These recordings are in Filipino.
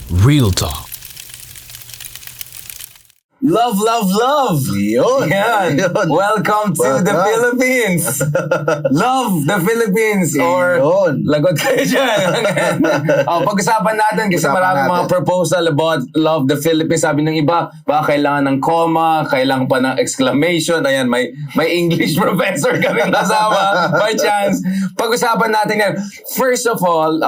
Real Talk. Love, love, love! Yun. Yan. Welcome to the Philippines! Love the Philippines! Or Yun. lagot kayo dyan. Pag-usapan natin kasi maraming mga proposal about love the Philippines. Sabi ng iba, baka kailangan ng comma, kailangan pa ng exclamation. Ayan, may English professor kaming kasama. By chance. Pag-usapan natin yan. First of all,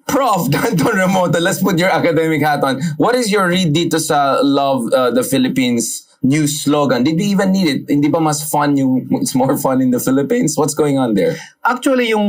Prof. Danton Remoto, let's put your academic hat on. What is your read dito sa Love the Philippines new slogan? Did we even need it? Hindi ba mas fun yung it's more fun in the Philippines? What's going on there? Actually, yung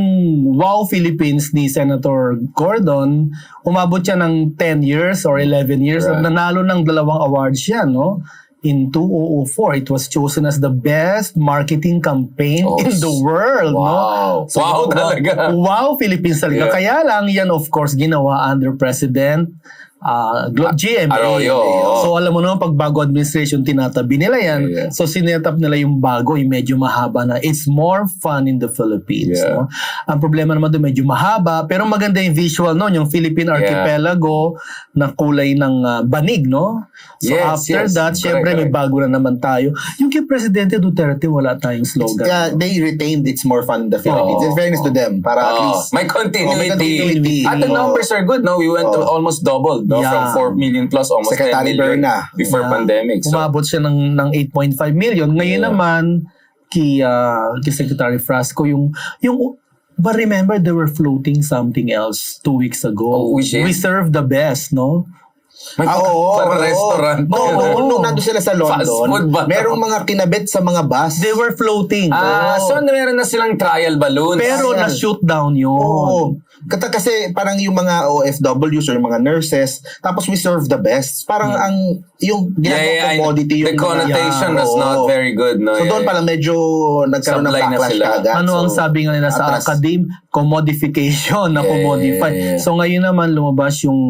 Wow Philippines ni Senator Gordon, umabot siya ng 10 years or 11 years at nanalo ng 2 awards siya, no? In 2004, it was chosen as the best marketing campaign in the world. Wow. No? So, wow talaga. Wow, Philippines talaga. Yeah. Kaya lang, yan of course, ginawa under President GMA. Arroyo. So alam mo naman, pag bago administration, tinatabi nila yan. Yeah. So sinetap nila yung bago, yung medyo mahaba na. It's more fun in the Philippines. Yeah. No? Ang problema naman doon, medyo mahaba, pero maganda yung visual, no? Yung Philippine Archipelago na kulay ng banig, no? So after that, syempre may bago na naman tayo. Yung kay Presidente Duterte, wala tayong slogan. They retained it's more fun in the Philippines. In fairness to them, para at least may continuity. may continuity. At the numbers are good, no? We went to almost doubled, no? Yeah. From 4 million plus, almost Secretary 10 million Berna. before pandemic. So, Umabot siya ng 8.5 million. Ngayon naman, kay Secretary Frasco, but remember, they were floating something else 2 weeks ago. which is? We serve the best, no? may parang restaurant. Nung nandun sila sa Fast food London, ba? merong mga kinabit sa mga bus. They were floating. So meron na silang trial balloons. Pero na-shoot down yun. Oo. Kasi parang yung mga OFWs or yung mga nurses, tapos we serve the best. Parang yung ginagawa commodity yung the connotation is not very good. No? So doon pala medyo nagkaroon ng Supply na backlash sila. agad. Ano ang sabi nga nila sa atras. academe? Commodification na commodify. So ngayon naman lumabas yung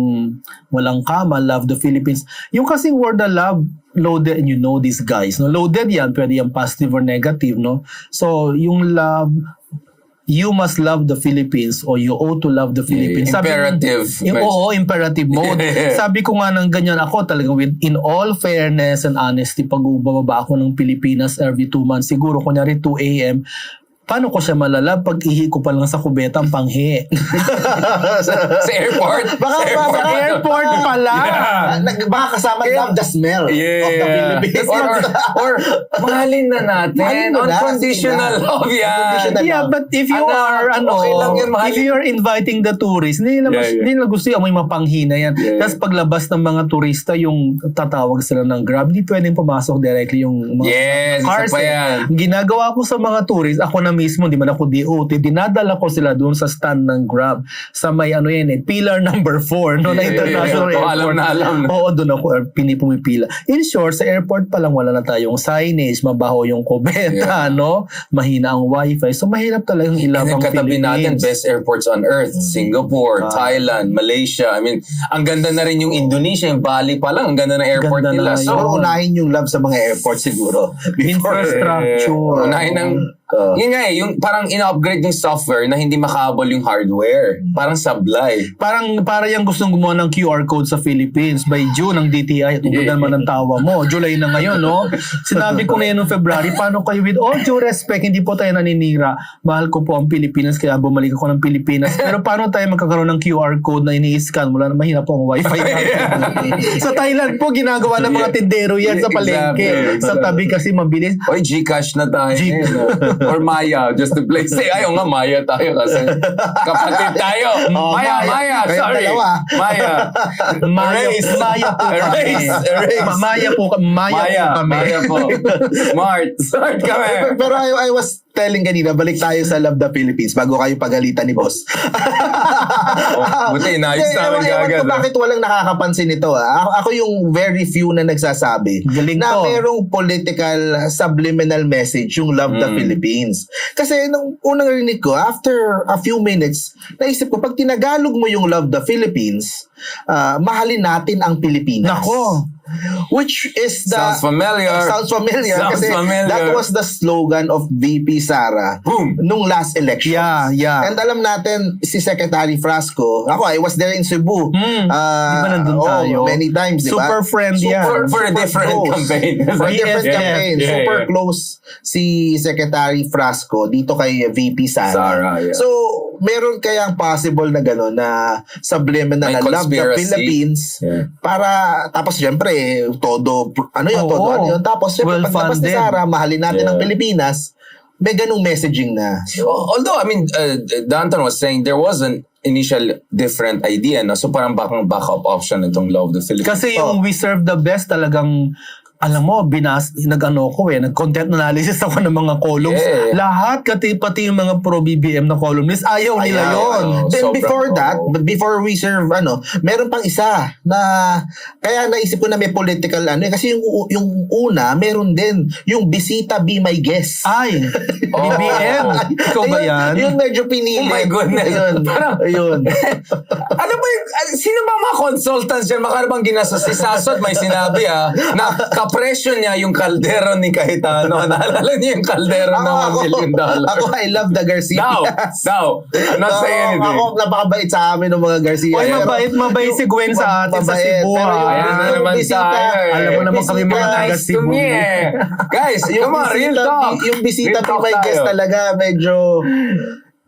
walang kama, Love the Philippines. Yung kasing word na love, loaded, and you know these guys, no? Loaded yan, pwede yan positive or negative, no? So yung love, you must love the Philippines or you ought to love the Philippines. Imperative. Imperative mode. Sabi ko nga ng ganyan, ako talagang in all fairness and honesty, pag bababa ako ng Pilipinas every 2 months, siguro kunyari 2 a.m., paano ko siya malalab pag ihi ko pa lang sa kubeta ang panghi? Sa airport? Sa airport pala. Yeah. Baka kasama love the smell of the Philippines. Or mahalin na natin. Unconditional love yan. Yeah, but if you okay lang yun, if you are inviting the tourists, hindi nila gusto yung may mapanghi na yan. Tapos paglabas ng mga turista, yung tatawag sila ng Grab, hindi pwedeng pumasok directly yung mga cars. Isa pa yan. Ginagawa ko sa mga tourists, ako na mismo, di man ako DOT, dinadala ko sila doon sa stand ng Grab sa may pillar number 4 no, na international airport. Alam na. Oo, doon ako pumipila. In short, sa airport pa lang wala na tayong signage, mabaho yung kubeta, no? Mahina ang wifi. So mahirap talagang ilabang Philippines. Natin, best airports on earth. Singapore, Thailand, Malaysia. I mean, ang ganda na rin yung Indonesia, yung Bali pa lang. Ang ganda ng airport nila. So, unahin yung love sa mga airport siguro. Infrastructure. Unahin ng yun nga yung parang in-upgrade yung software na hindi makahabol yung hardware. Parang sablay. Parang yung gustong gumawa ng QR code sa Philippines by June ng DTI. Tungkol naman ng tawa mo. July na ngayon, no? Sinabi ko na yan noong February, paano kayo with all due respect, hindi po tayo naninira. Mahal ko po ang Pilipinas, kaya bumalik ako ng Pilipinas. Pero paano tayo magkakaroon ng QR code na ini-scan? Wala na, mahirap po ang wifi natin. Sa Thailand po, ginagawa ng mga tindero yan sa palengke. Sa tabi kasi mabilis. Oy, Gcash na tayo. Or Maya, just to play. Say, ayaw nga, Maya tayo kasi kapatid tayo. Maya. Sorry. Maya po kami. Maya po kami. Smart kami. Pero I was telling kanina, balik tayo sa Love the Philippines bago kayo pagalitan ni boss. Buti, inayos namin kagad. Bakit walang nakakapansin ito? Ako yung very few na nagsasabi na merong political subliminal message yung Love the Philippines. Kasi nung unang rinig ko, after a few minutes, naisip ko, pag tinagalog mo yung Love the Philippines, mahalin natin ang Pilipinas. Nako. Which is the... Sounds familiar. Sounds familiar. Sounds kasi familiar. that was the slogan of VP Sara nung last election. Yeah. And alam natin, si Secretary Frasco, I was there in Cebu. Di ba nandun tayo? Many times, di ba? Super friend yan. For a different close. campaign. For a different campaign. Yeah, Super yeah. close si Secretary Frasco dito kay VP Sara. Yeah. So, meron kayang possible na gano'n na subliminal May na love the conspiracy. Philippines para, tapos syempre, todo yun. Tapos syempre, paglabas ni Sara, mahalin natin ang Pilipinas, may ganung messaging na. Although, I mean, Danton was saying there was an initial different idea, no? So parang backup option itong Love the Philippines. Kasi yung We Serve the Best talagang, alam mo, nag-content analysis ako ng mga columns. Yeah. Lahat, pati yung mga pro-BBM na columnist, ayaw nila yon. Then before we serve, meron pang isa na, kaya naisip ko na may political kasi yung una, meron din, yung bisita be my guest. Ay, BBM. Ikaw ba yan? Yun medyo pinili. Oh my goodness. Ayun. Ano ba yung, sino ba mga consultants dyan? Baka bang ginastos si Sasot, may sinabi na kapresyo niya yung kaldero ni Cayetano. Naalala niyo yung kaldero na $1 million. Ako, I love the Garcia. Now, I'm not saying anything. Ako, napakabait sa amin ng mga Garcia. Oy, mabait si Gwen sa atin sa Cebu. Ayan na naman tayo. Alam mo naman kami mga taga Nice to Cebu. me Guys, come on, real talk. Yung bisita Real talk may guest tayo. talaga, medyo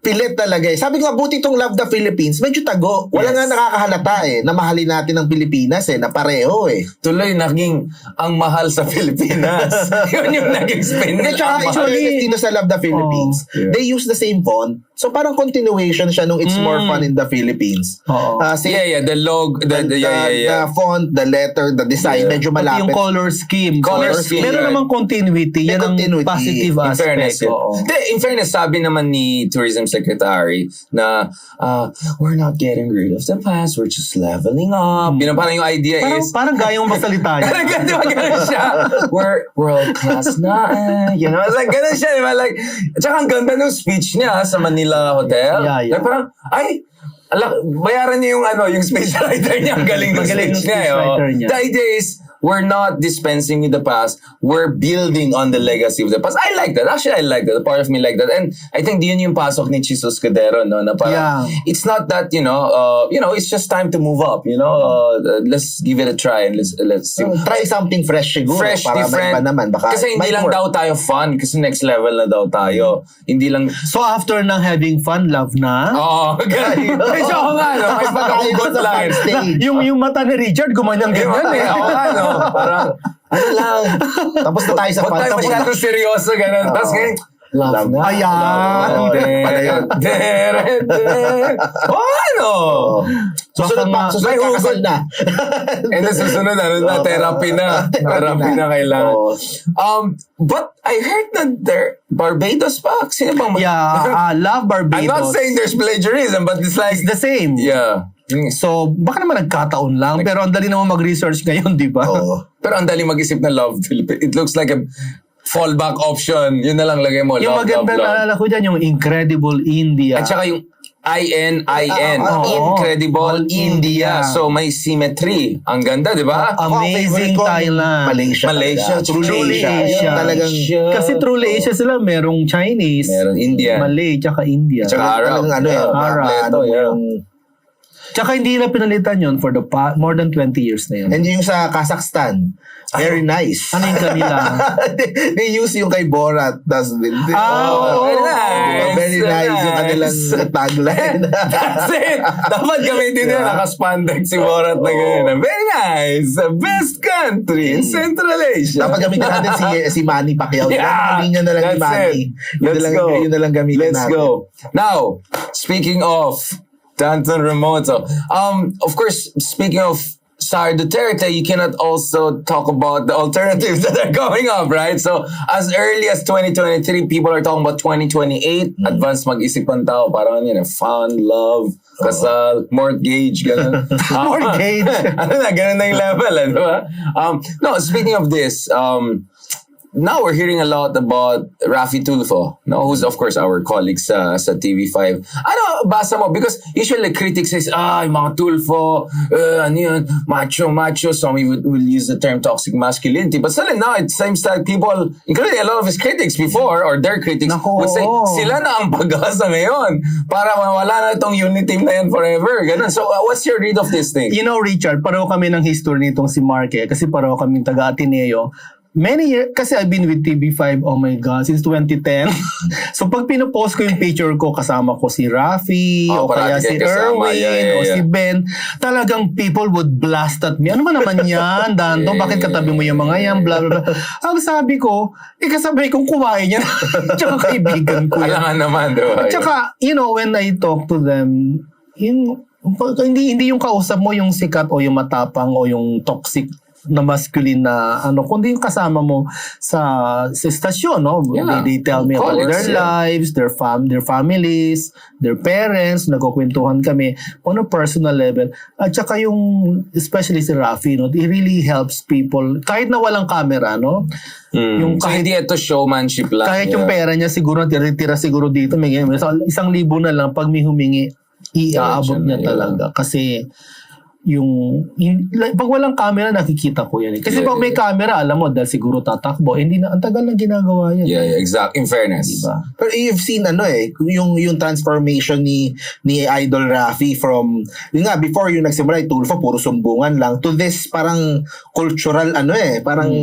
pilit talaga eh. Sabi ko nga, buti itong Love the Philippines, medyo tago. Wala nga nakakahalata na mahalin natin ang Pilipinas na pareho Tuloy naging ang mahal sa Pilipinas. Yun yung naging spin Hindi, nila. tsaka Ang mahal. actually, dito sa Love the Philippines, they use the same font. So parang continuation siya nung It's More Fun in the Philippines. The logo, the font, the letter, the design, medyo Pati malapit. yung color scheme. right. Meron namang continuity. Yan ang positive In fairness, aspect. in fairness, sabi naman ni Tourism Secretary na we're not getting rid of the past, we're just leveling up. Parang yung idea is Parang gayong masalita yan. ganun siya. We're world class na. It's like ganun siya. Diba? Like, tsaka ang ganda ng speech niya sa Manila Hotel. Yeah. Like, parang, bayaran niya yung speech writer niya. Ang galing ng speech niya. The idea is, we're not dispensing with the past. We're building on the legacy of the past. I like that. Actually, I like that. A part of me like that. And I think yun yung pasok ni Jesus Cordero, no? Na parang, it's not that, it's just time to move up, let's give it a try and let's try something fresh siguro. Fresh, para different. Naman. Baka kasi hindi lang daw tayo fun. Kasi next level na daw tayo. Hindi lang... So after ng having fun, love na? Ganun. Medyo ako nga, no? May pagkakugot lang. Yung mata ni Richard, gumanyan-ganyan eh. Ako nga, no? Parang, lang. Tapos na tayo sa fun. Huwag tayo masyadong seryoso, ganun. Tapos ngayon, love na. Ayan. Susunod kakasal na. And then susunod, therapy na. Therapy na kailangan. But I heard that Barbados pa. Sino bang love Barbados. I'm not saying there's plagiarism, but it's like... It's the same. Yeah. So, baka naman nagkataon lang. Pero ang dali naman mag-research ngayon, di ba? Pero ang dali mag-isip na Love Philippines. It looks like a fallback option. Yun na lang lagay mo. Yung maganda naalala ko dyan, yung Incredible India. At saka yung ININ. Incredible India. So may symmetry. Ang ganda, di ba? Amazing Thailand. Malaysia. Truly Asia. Talagang, kasi Truly Asia sila, merong Chinese. Meron India. Malay, tsaka India. Tsaka Arab. Arab. Tsaka hindi na pinalitan yun for the more than 20 years na yun. And yung sa Kazakhstan, very nice. Ano yung kanila? They use yung kay Borat. Very nice. Very nice yung kanilang tagline. That's it. Dapat gamitin nila nakaspandex si Borat na ganyan. Very nice. The best country in Central Asia. Dapat gamitin natin si Manny Pacquiao. Hindi niya na lang ni Manny. Yun na lang gamitin natin. Let's go. Now, speaking of Danton Remoto. Of course, speaking of Sara Duterte, you cannot also talk about the alternatives that are going up, right? So, as early as 2023, people are talking about 2028. Advance mag-isip ang tao. Parang fun, love, kasal, mortgage, gano'n. Mortgage? Ganun na yung level, di ba? No, speaking of this, now we're hearing a lot about Raffy Tulfo, no, who's of course our colleague sa TV5. Ano basa mo? Because usually critics says, yung mga Tulfo, ano yun, macho. Some will use the term toxic masculinity. But suddenly now it seems like people, including a lot of his critics before, or their critics, would say, sila na ang pag-asa ngayon para mawala na itong unit team na yan forever. Ganun. So what's your read of this thing? You know, Richard, pareho kami ng history nitong si Mark kasi pareho kami taga-Ateneo. Many years, kasi I've been with TV5, oh my God, since 2010. So pag pinopost ko yung picture ko, kasama ko si Raffy, o kaya si Erwin, o si Ben, talagang people would blast at me. Ano ba naman yan, Danton? Bakit katabi mo yung mga yan? Blah, blah, blah. Ang sabi ko, kasabay kong kumain yan. Tsaka kaibigan ko yan. Alangan naman, diba? Tsaka, you know, when I talk to them, hindi yung kausap mo yung sikat o yung matapang o yung toxic na masculine na kundi yung kasama mo sa istasyon, no? Yeah. They tell me about their lives, their families, their parents, nagkukwentuhan kami on a personal level. At saka yung, especially si Raffy, no? He really helps people, kahit na walang camera, no? Yung kahit, so hindi ito showmanship lang. Kahit yung pera niya siguro, tira siguro dito, may 1,000 na lang, pag may humingi, iaabot niya talaga. Kasi, pag walang camera, nakikita ko yan. Kasi pag may camera, alam mo, dahil siguro tatakbo, hindi na, ang tagal na ginagawa yan. Yeah, exact. In fairness. Diba? Pero you've seen, yung transformation ni Idol Raffy from, before yung nagsimula, Tulfo, puro sumbungan lang, to this parang cultural, parang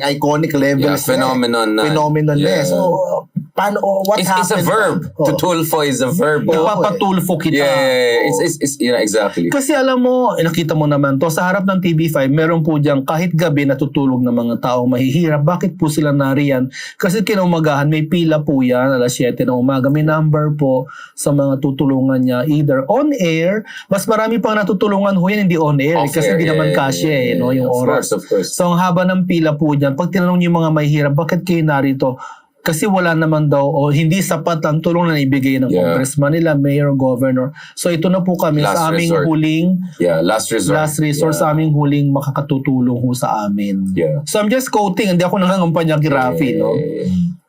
iconic levels. Yeah, phenomenon na. Phenomenon na. So, what happened? It's a verb. To Tulfo is a verb. Ipapatulfo kita. Yeah. It's exactly. Kasi alam mo, nakita mo naman to sa harap ng TV5, meron po diyang kahit gabi natutulog ng mga taong mahihirap. Bakit po sila nariyan? Kasi kinaumagahan, may pila po yan, alas 7 ng umaga. May number po sa mga tutulungan niya, either on air, mas marami pang natutulungan ho yan, hindi on air. Kasi hindi naman kasya yung oras. Of course. So ang haba ng pila po dyan, pag tinanong niyo yung mga mahihirap, bakit kayo narito? Kasi wala naman daw o hindi sapat ang tulong na ibigay ng congressman nila, mayor, governor. So ito na po kami sa aming huling last resort sa aming huling makakatutulong ho sa amin. Yeah. So I'm just quoting, hindi ako nangangampanya kay Raffy, no?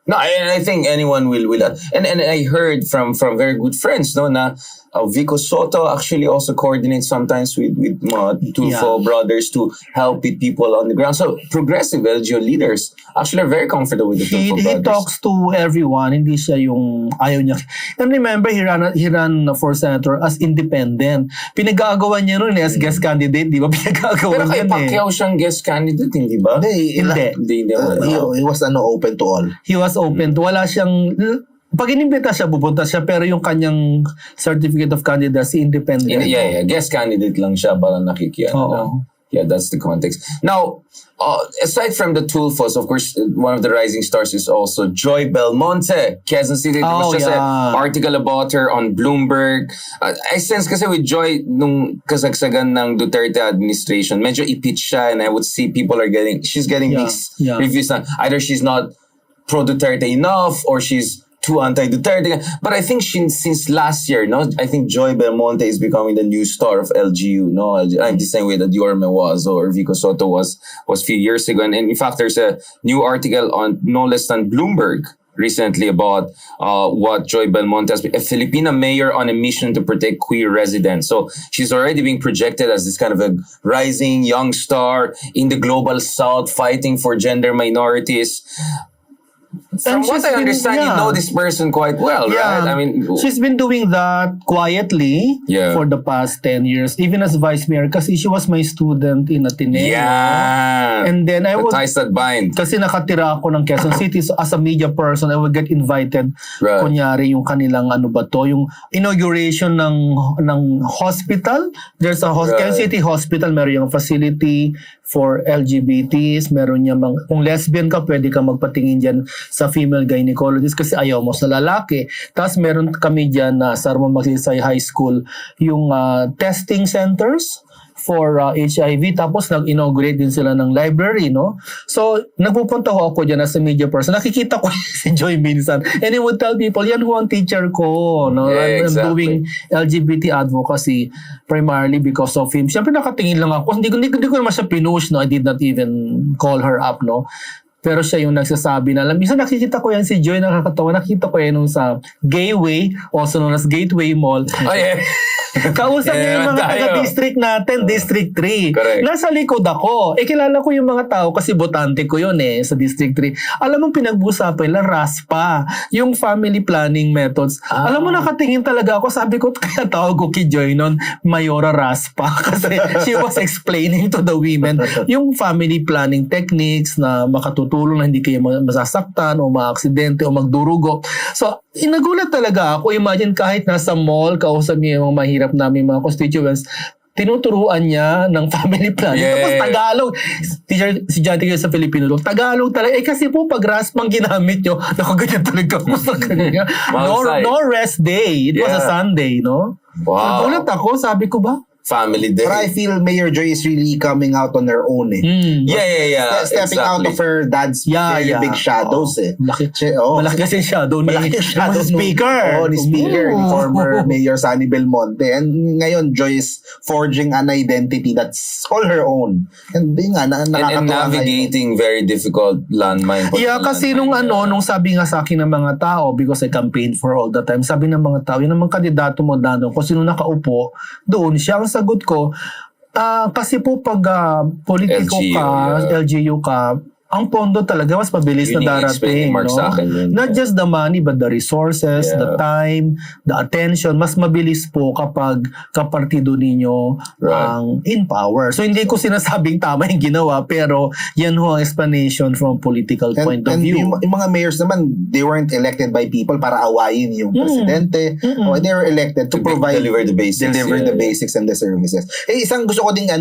No, I think anyone will and I heard from very good friends, no, na Vico Soto actually also coordinates sometimes with Tulfo brothers to help with people on the ground. So progressive LGO leaders actually are very comfortable with the Tulfo brothers. He talks to everyone. Hindi siya yung ayaw niya. And remember, he ran for senator as independent. Pinag-aagawan niya rin as guest candidate, di ba? Pinag-aagawan niya. Pero kay Pacquiao siyang guest candidate, hindi ba? Hindi. He was open to all. He was open to, wala siyang, pag inimbita siya, pupunta siya, pero yung kanyang certificate of candidacy, independent. Yeah. Guest candidate lang siya, parang nakikiyan lang. Yeah, that's the context. Now, aside from the Tulfos, of course, one of the rising stars is also Joy Belmonte, Quezon City. There was just an article about her on Bloomberg. I sense kasi with Joy, nung kasagsagan ng Duterte administration, medyo ipitch siya, and I would see people she's getting these reviews na either she's not pro-Duterte enough or she's too anti-Duterte. But I think since last year, no, I think Joy Belmonte is becoming the new star of LGU. No, I'm the same way that Yorme was or Vico Soto was a few years ago. And in fact, there's a new article on no less than Bloomberg recently about what Joy Belmonte has been, a Filipina mayor on a mission to protect queer residents. So she's already being projected as this kind of a rising young star in the global south fighting for gender minorities. From what I understand, you know this person quite well, right? I mean, she's been doing that quietly for the past 10 years, even as vice mayor, kasi she was my student in Ateneo. Yeah. And then I would, ties that bind. Kasi nakatira ako ng Quezon City, so as a media person, I would get invited. Kunyari yung kanilang yung inauguration ng hospital. There's a Quezon City hospital, meron yung facility for LGBTs, meron niya kung lesbian ka, pwede ka magpatingin dyan sa female gynecologist kasi ayaw mo sa lalaki. Tapos meron kami dyan sa Magsaysay High School yung testing centers for HIV. Tapos nag-inaugurate din sila ng library, no? So, nagpupunta ako dyan as a media person. Nakikita ko si Joy minsan. And he would tell people, yan ho ang teacher ko, no? I'm doing LGBT advocacy primarily because of him. Siyempre nakatingin lang ako. Hindi ko naman siya pinush, no? I did not even call her up, no? Pero siya yung nagsasabi na, minsan nakikita ko yan si Joy, nakakatawa, nakita ko yan nung sa Gayway, also known as Gateway Mall. Oh, yeah. Kausap niya yung mga taga-district natin, District 3. Correct. Nasa likod ako. Kilala ko yung mga tao kasi botante ko yun sa District 3. Alam mo, pinag-usapan nila, RASPA, yung family planning methods. Alam mo, nakatingin talaga ako. Sabi ko, kaya tawag ko kay Joy nun, Mayora RASPA. Kasi she was explaining to the women yung family planning techniques na makatutulong na hindi kayo masasaktan o maaksidente o magdurugo. So, nagulat talaga ako. Imagine kahit nasa mall, kausap niya yung mga mahirap namin mga constituents, tinuturuan niya ng family planning. Yeah. Tapos Tagalog. Teacher, si Janty sa Filipino, Tagalog talaga. Kasi po, pag raspang ginamit nyo, nakaganyan talaga ako sa kanya. No rest day. It was a Sunday, no? Wow. Nagulat ako, sabi ko ba? Family day. But I feel Mayor Joy is really coming out on her own Yeah. Stepping out of her dad's very big shadows Malaki kasi shadow ni Speaker. Ni Speaker, ni former Mayor Sunny Belmonte. And ngayon, Joy is forging an identity that's all her own. And yun nga, and navigating very difficult landmine. Yeah, kasi nung sabi nga sa akin ng mga tao, because I campaign for all the time, sabi ng mga tao, yun naman kandidato mo doon, kung sino nakaupo, doon siya. Ang sagot ko, kasi po pag politiko LGU ka, ang pondo talaga mas mabilis Yun na darating. Mark sa akin yun. Not just the money, but the resources, the time, the attention. Mas mabilis po kapag kapartido ninyo ang in power. So, hindi ko sinasabing tama yung ginawa, pero yan ho ang explanation from a political point of view. Yung mga mayors naman, they weren't elected by people para awayin yung presidente. They were elected to provide, deliver the basics and the services. Isang gusto ko ding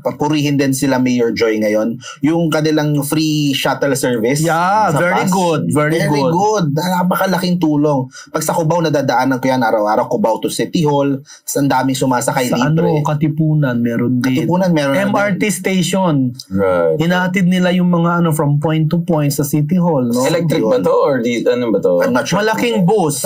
papurihin din sila Mayor Joy ngayon, yung kanilang free shuttle service. Yeah, very good. Very good. Napakalaking tulong. Pag sa Cubao, nadadaanan ko yan araw-araw, Cubao to City Hall, ang daming sumasakay libre. Katipunan, meron din. Meron MRT station. Right. Inaatid nila yung mga from point to point sa City Hall. No? Electric ba to? Or ano ba to? I'm not sure. Malaking bus.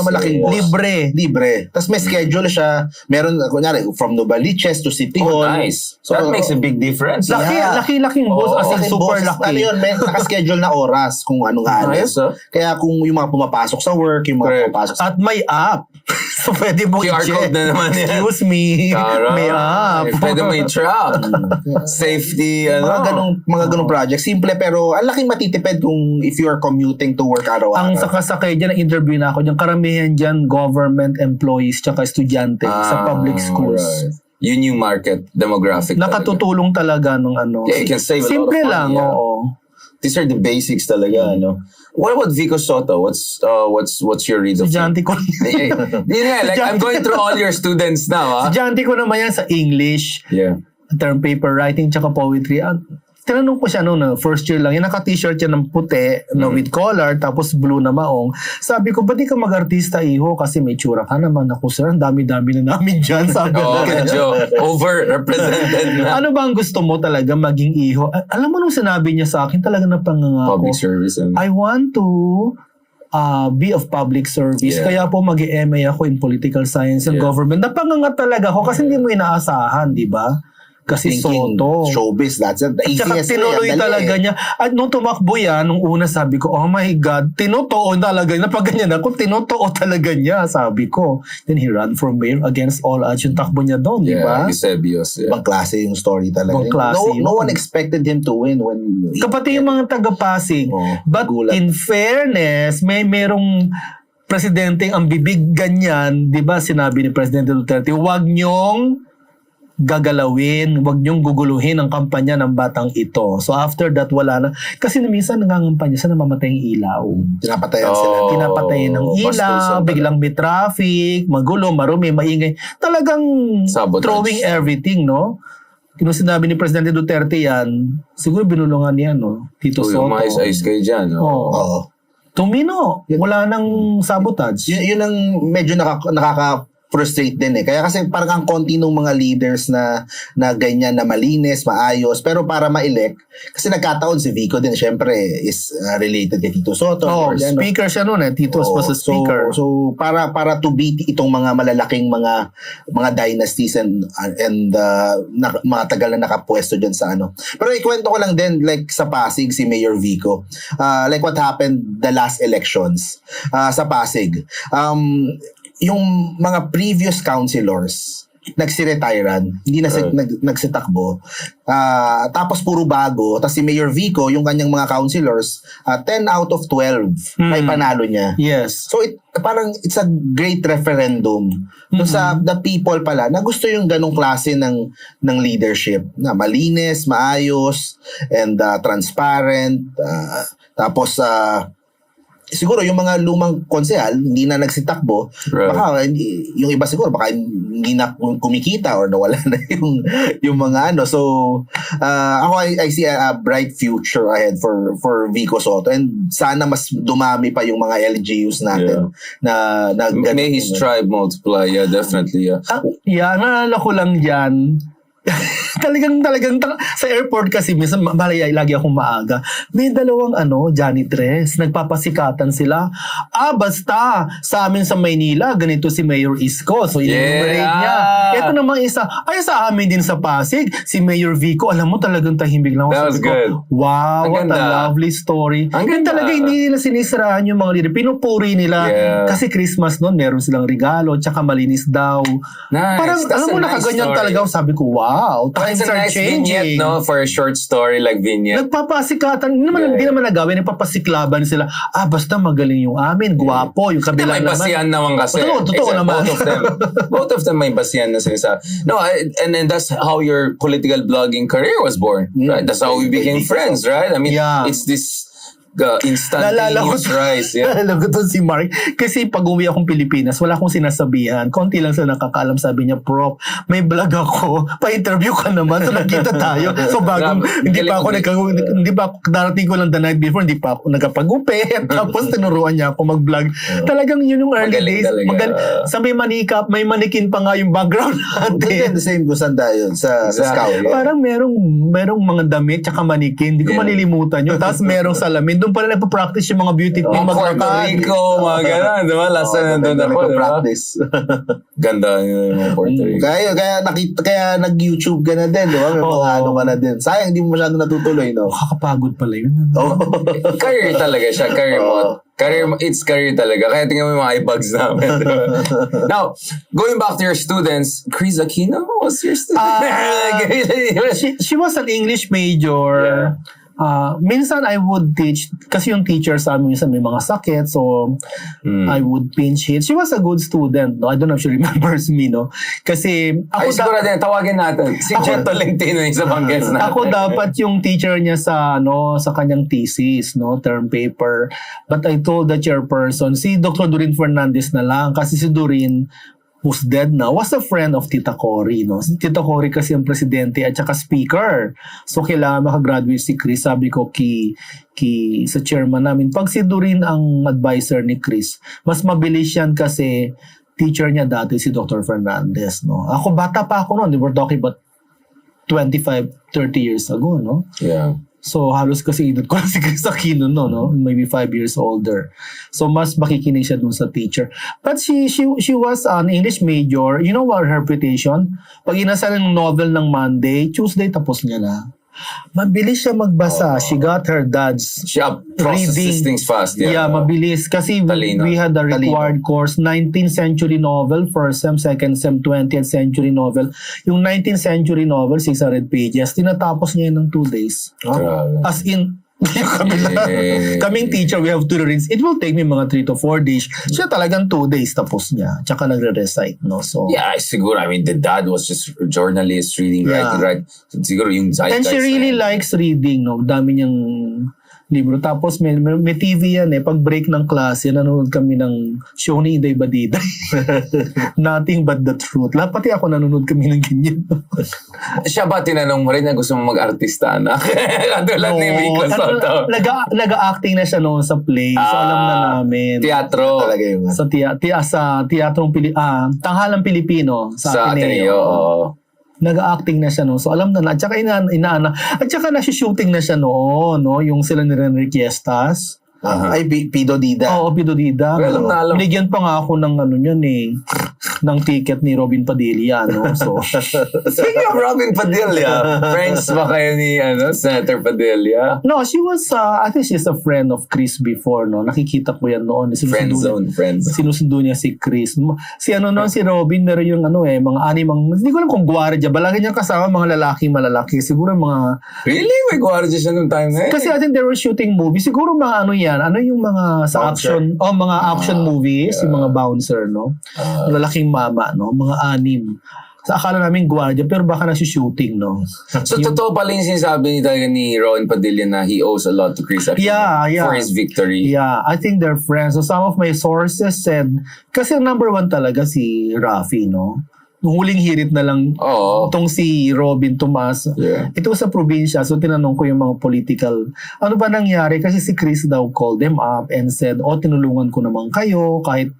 Libre. Tapos may schedule siya. Meron, kunyari, from Novaliches to City Hall. Nice. So, that makes a big difference. Laking bus. As in super laki. Ano yun, may nakaschedule na oras kung ano nga. Kaya kung yung mga pumapasok sa work, yung mga pumapasok sa... At may app. So, pwede mo QR code na naman yan. Excuse me. May app. Pwede may truck. Safety, Mga ganong project. Simple pero ang laking matitipid kung if you are commuting to work araw-araw. Ang sakasakay dyan, interview na ako dyan, karamihan dyan, government employees tsaka estudyante sa public schools. Right. Yun yung market demographic. Nakatutulong talaga nung Yeah, it can save a lot of money. Simple lang, oo. These are the basics talaga, What about Vico Soto? What's your read of Estudyante ko. I'm going through all your students now, Estudyante ko naman yan sa English. Yeah. Term paper writing tsaka poetry. Tinanong ko siya na first year lang, yung naka-t-shirt siya ng puti with collar, tapos blue na maong. Sabi ko, ba't di ka mag-artista, iho? Kasi may tsura ka naman. Ako, sir, ang dami-dami na namin dyan. Sabi medyo over-represented na. Ano ba ang gusto mo talaga maging iho? Alam mo nung sinabi niya sa akin, talaga napangangako. Public service. I want to be of public service. Yeah. Kaya po mag-MA ako in political science and government. Napanganga talaga ako kasi hindi mo inaasahan, di ba? Kasi Soto. Showbiz, that's it. The easiest way. Tinuloy talaga niya. At nung tumakbo yan, nung una sabi ko, oh my God, tinotoo talaga. Napaganyan ako, tinotoo talaga niya, sabi ko. Then he ran for mayor against all odds. Yung takbo niya doon, di ba? Eusebius. Ibang klase yung story talaga. No one expected him to win when... Kapati yung mga taga-Pasig. But in fairness, merong presidente ang bibig ganyan, di ba? Sinabi ni Presidente Duterte, huwag niyong gagalawin, wag niyong guguluhin ang kampanya ng batang ito. So after that, wala na. Kasi minsan nangangampanya sa namamatay yung ilaw. Pinapatayan sila. Pinapatayan ng ilaw, biglang may traffic, magulo, marumi, maingay. Talagang throwing everything, no? Kung sinabi ni Presidente Duterte yan, siguro binulungan niya, no? Tito Soto. Yung mais kayo dyan, no? Oo. Tumino. Wala nang sabotage. Yun ang medyo frustrate din eh. Kaya kasi parang ang konti ng mga leaders na ganyan na malinis, maayos, pero para ma-elect, kasi nagkataon si Vico din, syempre, is related kay Tito Soto. Speaker siya noon eh. Tito was a speaker. So para to beat itong mga malalaking mga dynasties and mga tagal na nakapwesto dyan sa ano. Pero ikwento ko lang din, like sa Pasig, si Mayor Vico. Like what happened the last elections sa Pasig. Yung mga previous councilors nagsiretirean, hindi na nagsitakbo. Tapos puro bago. Tapos si Mayor Vico, yung kanyang mga councilors, 10 out of 12 ay panalo niya. Yes. So parang it's a great referendum sa the people pala na gusto yung ganong klase ng leadership na malinis, maayos, and transparent. Tapos siguro yung mga lumang konsehal hindi na nagsitakbo, baka yung iba siguro baka hindi na kumikita or nawala na yung mga ano. So ako I see a bright future ahead for Vico Soto, and sana mas dumami pa yung mga LGUs natin na may his tribe multiply. Yeah, definitely. Naalala ko lang dyan, talagang sa airport kasi minsan lagi akong maaga, may dalawang janitress, nagpapasikatan sila. Basta sa amin sa Maynila ganito si Mayor Isko, so i-enumerate niya. Ito namang isa sa amin din sa Pasig, si Mayor Vico. Alam mo, talagang tahimik lang ako. That was good. Wow, what a lovely story. And talaga hindi nila sinisiraan yung mga leader, pinupuri nila. Kasi Christmas noon meron silang regalo, tsaka malinis daw. Nice. Parang alam mo, nakaganyan talaga. Sabi ko, wow, times are nice changing. Vignette, no? For a short story like vignette. Nagpapasikatan, hindi naman nagawin, nagpapasiklaban sila. Basta magaling yung amin, guwapo, yung kabila may naman. basihan naman kasi. Totoo naman. Both of them may basihan na sila. No, and then that's how your political blogging career was born, right? That's how we became friends, right? I mean, it's this instantaneous rise. Naalala ko to si Mark. Kasi pag uwi akong Pilipinas, wala akong sinasabihan. Konti lang sa nakakaalam. Sabi niya, Prof, may vlog ako. Pa-interview ka naman. So nagkita tayo. So hindi pa ako darating ko lang the night before, hindi pa ako nagkapagupit. Tapos tinuruan niya ako mag-vlog. Talagang yun yung early days. Sa may manikap, may manikin pa nga yung background natin. The same ko sanda yun sa Scout. Parang merong mga damit tsaka manikin. Hindi ko malilimutan yun. Tapos merong salamin. Doon pala nagpa-practice yung mga beauty queen mag-makad. Mga gano'n, di ba? Last na nandun ako, di ba? Ganda yung mga Puerto Rico. Kaya nag-YouTube ka na din, di ba? May mga ano ka na din. Sayang, hindi mo masyado natutuloy, no? Kakapagod pala yun. Career talaga siya, career mo. It's career talaga. Kaya tingnan mo yung mga eyebags namin. Now, going back to your students, Chris Aquino was your student? She was an English major. Minsan I would teach, kasi yung teacher sa amin minsan may mga sakit, so I would pinch hit. She was a good student, no? I don't know if she remembers me, no? Kasi ako siguro din, tawagin natin. Si Jen Tolentino yung sa guest natin. Ako dapat yung teacher niya sa kanyang thesis, no? Term paper. But I told the chairperson, si Dr. Doreen Fernandez na lang, kasi si Doreen, who's dead now, was a friend of Tita Cory, no? Si Tita Cory kasi ang presidente at saka speaker. So, kailangan makagraduate si Chris. Sabi ko sa chairman namin, pag si Doreen ang advisor ni Chris, mas mabilis yan kasi teacher niya dati si Dr. Fernandez, no? Ako, bata pa ako noon. We're talking about 25, 30 years ago, no? Yeah. So, halos kasi edad ko lang si Chris Aquino, no? Maybe 5 years older. So, mas makikinig siya dun sa teacher. But she was an English major. You know what her reputation? Pag inasa ng novel ng Monday, Tuesday tapos niya na. Mabilis siya magbasa. She got her dad's processes things fast. Yeah, mabilis. Kasi we had a required course, 19th century novel, first sem, second sem, 20th century novel. Yung 19th century novel, 600 pages. Tinatapos niya yun ng 2 days. As in, kaming teacher, we have to read. It will take me mga 3 to 4 days. Siya talagang 2 days tapos niya. Tsaka nagre-recite, no? So, yeah, siguro. I mean, the dad was just a journalist, reading, writing, right? Siguro yung zeitgeist. And she really likes reading, no? Dami niyang libro. Tapos may TV yan eh. Pag break ng klase, nanonood kami ng show ni Inday Badida. Nothing but the truth. Lahat pati ako nanonood kami ng ganyan. Siya ba tinanong mo rin na gusto mo mag-artista na? Katulad ni Vico Soto. Nag-acting na siya noon sa play. So alam na namin. Teatro. Talaga yung Sa teatrong Tanghalang Pilipino sa Ateneo. Oo. Nag-acting na siya noon. So alam na. At saka at saka nasi-shooting na siya noon, no? Yung sila ni Enrique Estas. Ay, Pido Dida. Oo, Pido Dida. Well, alam. Binigyan pa nga ako ng niyan eh, ng ticket ni Robin Padilla, no? So, Speaking of Robin Padilla, friends ba kayo ni Senator Padilla? no, she was, I think she's a friend of Chris before, no? Nakikita ko yan noon. Friend zone. Sinusundo niya si Chris. Si Robin, meron yung mga hindi ko alam kung gwardiya. Balagi niya kasama mga malalaki. Siguro mga... Really? May gwardiya siya nung time na Kasi I think they were shooting movies. Siguro mga yung mga sa Bouncer. action, mga action movies, yung mga bouncer, no? Lalaking mama, no? Mga anim. Sa akala namin gwardiya, pero baka nasi-shooting, no? So, totoo pala yung sinasabi ni Ron Padilla na he owes a lot to Chris Aquino for his victory. Yeah, I think they're friends. So some of my sources said, kasi number one talaga si Rafi, no? Nung huling hirit na lang itong si Robin Tomas. Yeah. Ito sa probinsya, so tinanong ko yung mga political, ano ba nangyari? Kasi si Chris daw called them up and said, tinulungan ko naman kayo kahit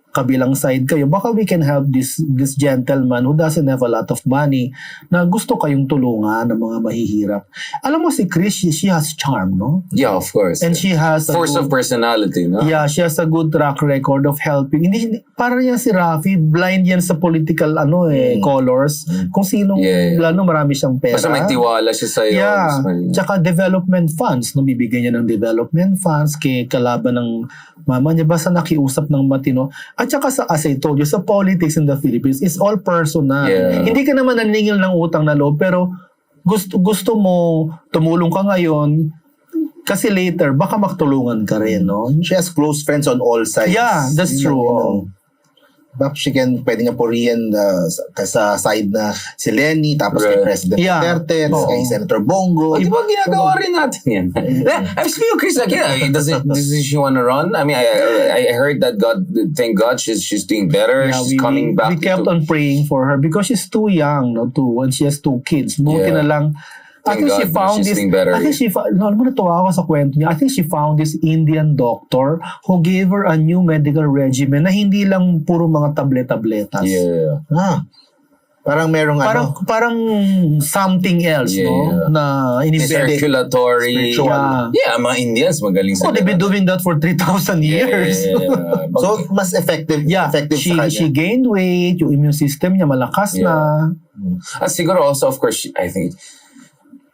kabilang side kayo. Baka we can help this gentleman who doesn't have a lot of money na gusto kayong tulungan ng mga mahihirap. Alam mo si Chris, she has charm, no? Yeah, of course. And she has force of personality, no? Yeah, she has a good track record of helping. Hindi para yan si Rafi, blind yan sa political colors. Kung sinong lalo marami siyang pera. Basta may tiwala siya sa'yo. Yeah. Tsaka development funds, no? Bibigyan niya ng development funds kay kalaban ng mama niya. Basta nakiusap ng matino. At saka as I told you, sa politics in the Philippines, it's all personal. Yeah. Hindi ka naman naningil ng utang na loob, pero gusto mo tumulong ka ngayon, kasi later, baka makatulungan ka rin, no? She has close friends on all sides. Yeah, that's true. Baka pwede nga purihin sa side na si Lenny, tapos kay President Duterte, kay Senator Bongo. Di ba ginagawa rin natin yan? I'm speaking of Chris Aquino. Doesn't she want to run? I mean, I heard that thank God, she's doing better. Yeah, she's coming back. We kept on praying for her because she's too young, no? And she has 2 kids. Buti na lang. I think she found this. Alam mo, natuwa ako sa kwento niya. I think she found this Indian doctor who gave her a new medical regimen na hindi lang puro mga tablet-tabletas. Yeah. Parang merong parang something else, no? Na inimbede. Circulatory. Yeah, mga Indians magaling sa they've been doing that for 3,000 years. So, mas effective. Effective sa kanya. She gained weight, yung immune system niya malakas na. At siguro also, of course, I think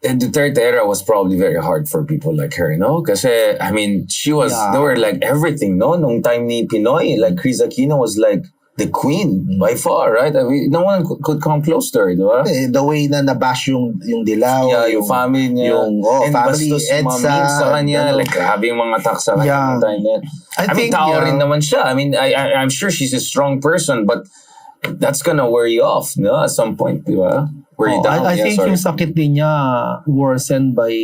the Duterte era was probably very hard for people like her, no? Kasi, I mean, they were like everything, no? Nung time ni Pinoy, like Chris Aquino was like the queen by far, right? I mean, no one could come close to her, di ba? The way na nabash yung Dilaw. Yeah, yung family niya. And family, bastos yung mga memes sa kanya. Like, grabe yung mga attack sa kanya. I mean, tao rin naman siya. I mean, I'm sure she's a strong person, but that's gonna wear you off, no? At some point, di ba? I think yung sakit din niya worsened by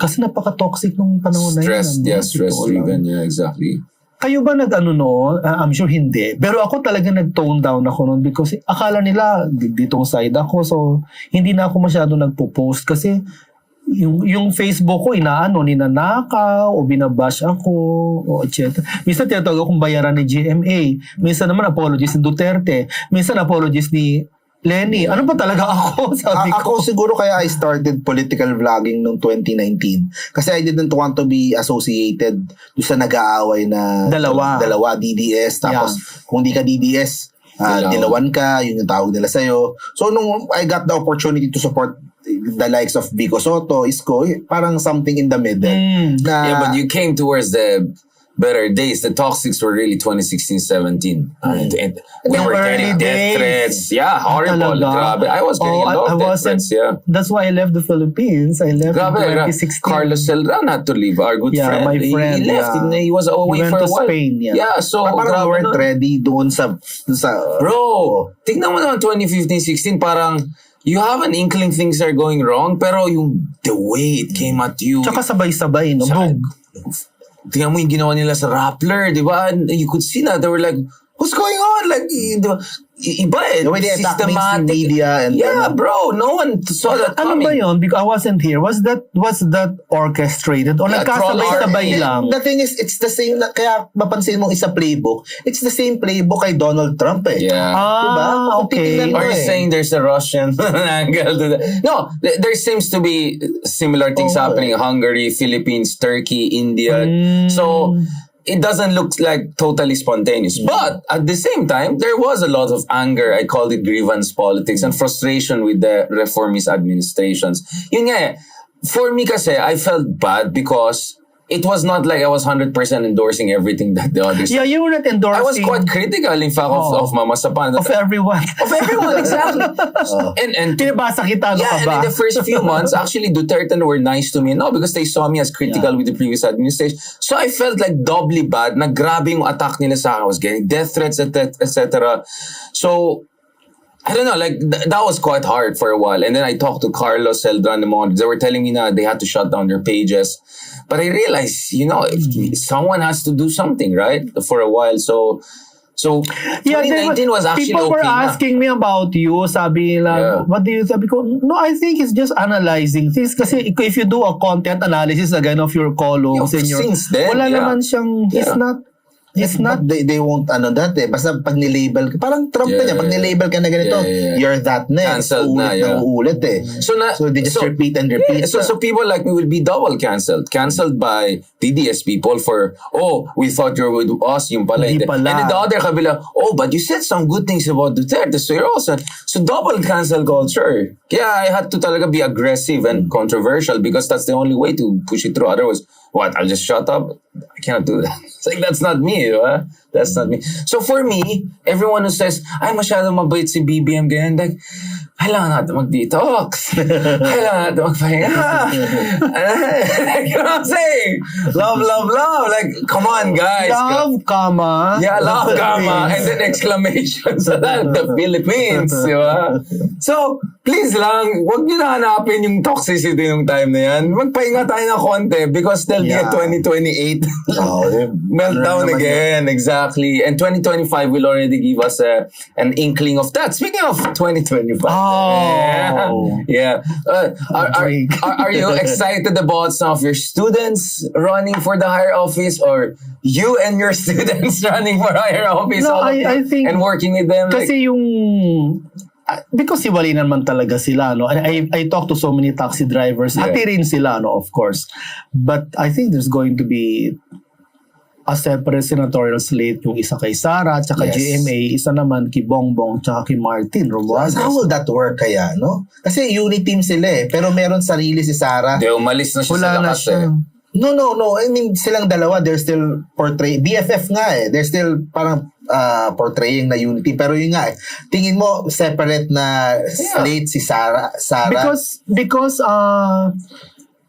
kasi napaka-toxic nung panahon na yun. Stress-driven. Yeah, exactly. Kayo ba I'm sure hindi. Pero ako talaga nag-tone down ako noon because akala nila ditong side ako. So, hindi na ako masyado nagpo-post kasi yung Facebook ko ninanakaw o binabash ako o etc. Minsan tinatawag akong bayaran ni GMA. Minsan naman apologies ni Duterte. Minsan apologies ni Lenny, ano ba talaga ako? Sabi ko. Ako siguro kaya I started political vlogging noong 2019 kasi I didn't want to be associated doon sa nag-aaway na dalawa DDS tapos kung di ka DDS dilawan ka, yun yung tawag nila sa'yo. So nung I got the opportunity to support the likes of Vico Soto, Isko, parang something in the middle. Yeah, but you came towards the better days. The toxics were really 2016-17. And we were getting death threats. Yeah, horrible. Grabe. I was getting a lot of death threats. Yeah. That's why I left the Philippines. I left in 2016. Carlos Celran had to leave. Our good friend. My friend. He left. He was away for a while. Spain. Yeah, so parang weren't ready doon sa Bro, tignan mo naman 2015-16, parang you have an inkling things are going wrong, pero the way it came at you. Tsaka sabay-sabay, no? Bug. Tingnan mo yung ginawa nila sa Rappler, di ba? And you could see that. They were like, what's going on? Like, iba The way they attack mainstream media and bro, no one saw that Ano coming. ba yun? Because I wasn't here. Was that orchestrated? O nagkasabay-sabay lang? The thing is, it's the same, kaya mapansin mo isa playbook, it's the same playbook kay Donald Trump eh. Yeah. Diba? Okay. Are you saying there's a Russian angle to that? No, there seems to be similar things happening in Hungary, Philippines, Turkey, India. So, it doesn't look like totally spontaneous. But at the same time, there was a lot of anger. I called it grievance politics and frustration with the reformist administrations. Yun nga eh. For me kasi, I felt bad because it was not like I was 100% endorsing everything that the others. Yeah, you were not endorsing. I was quite critical, in fact, of Mama Sapan. Of everyone. Of everyone, exactly. And Pinabasa kita, ano ka yeah, ba? and in the first few months, actually, Duterte were nice to me. No, because they saw me as critical with the previous administration. So I felt like doubly bad na grabe yung attack nila sa akin. I was getting death threats, etc. So, I don't know, like, that was quite hard for a while. And then I talked to Carlos Celdran. They were telling me na they had to shut down their pages. But I realized, if someone has to do something, right? For a while. So 2019 was actually people were okay asking me about you. Sabi lang, what do you sabi ko? No, I think it's just analyzing things. Kasi if you do a content analysis again of your columns and your... Since then, wala naman siyang... It's not... They won't that eh. Basta pag nilabel ka, parang Trump na niya, pag nilabel ka na ganito, you're that next. Cancelled na, uulit eh. So they just repeat and repeat. So people like me will be double cancelled. Cancelled by PDS people for, we thought you were with us, yung pala. Hindi pala. And then the other kabila, but you said some good things about Duterte, so you're also... So double cancel culture. Kaya I had to talaga be aggressive and controversial because that's the only way to push it through. Otherwise, I'll just shut up? I cannot do that. It's like, that's not me, diba? That's not me. So for me, everyone who says, ay, masyado mabait si BBM, ganyan, like, kailangan natin mag-detox. Kailangan natin magpahinga. You know what I'm saying? Love. Like, come on, guys. Love, comma. Yeah, love, comma. And then exclamation sa the Philippines, diba? So, please lang, wag niyo na hanapin yung toxicity nung time na yan. Magpahinga tayo ng konti because there'll be a 2028 meltdown again. Exactly. And 2025 will already give us an inkling of that. Speaking of 2025. Yeah. Are you excited about some of your students running for the higher office or you and your students running for higher office? No, I think... And working with them? Kasi yung... Because hiwalay naman talaga sila, no? And I talk to so many taxi drivers. Happy rin sila, no? Of course. But I think there's going to be a separate senatorial slate, yung isa kay Sara, tsaka GMA, isa naman kay Bongbong, tsaka kay Martin Romualdez. How will that work kaya, no? Kasi unit team sila eh. Pero meron sarili si Sara. Di, umalis na siya sa lakas eh. No. I mean, silang dalawa, they're still BFF nga eh. They're still parang portraying na unity. Pero yun nga eh. Tingin mo, separate na slate si Sara. Because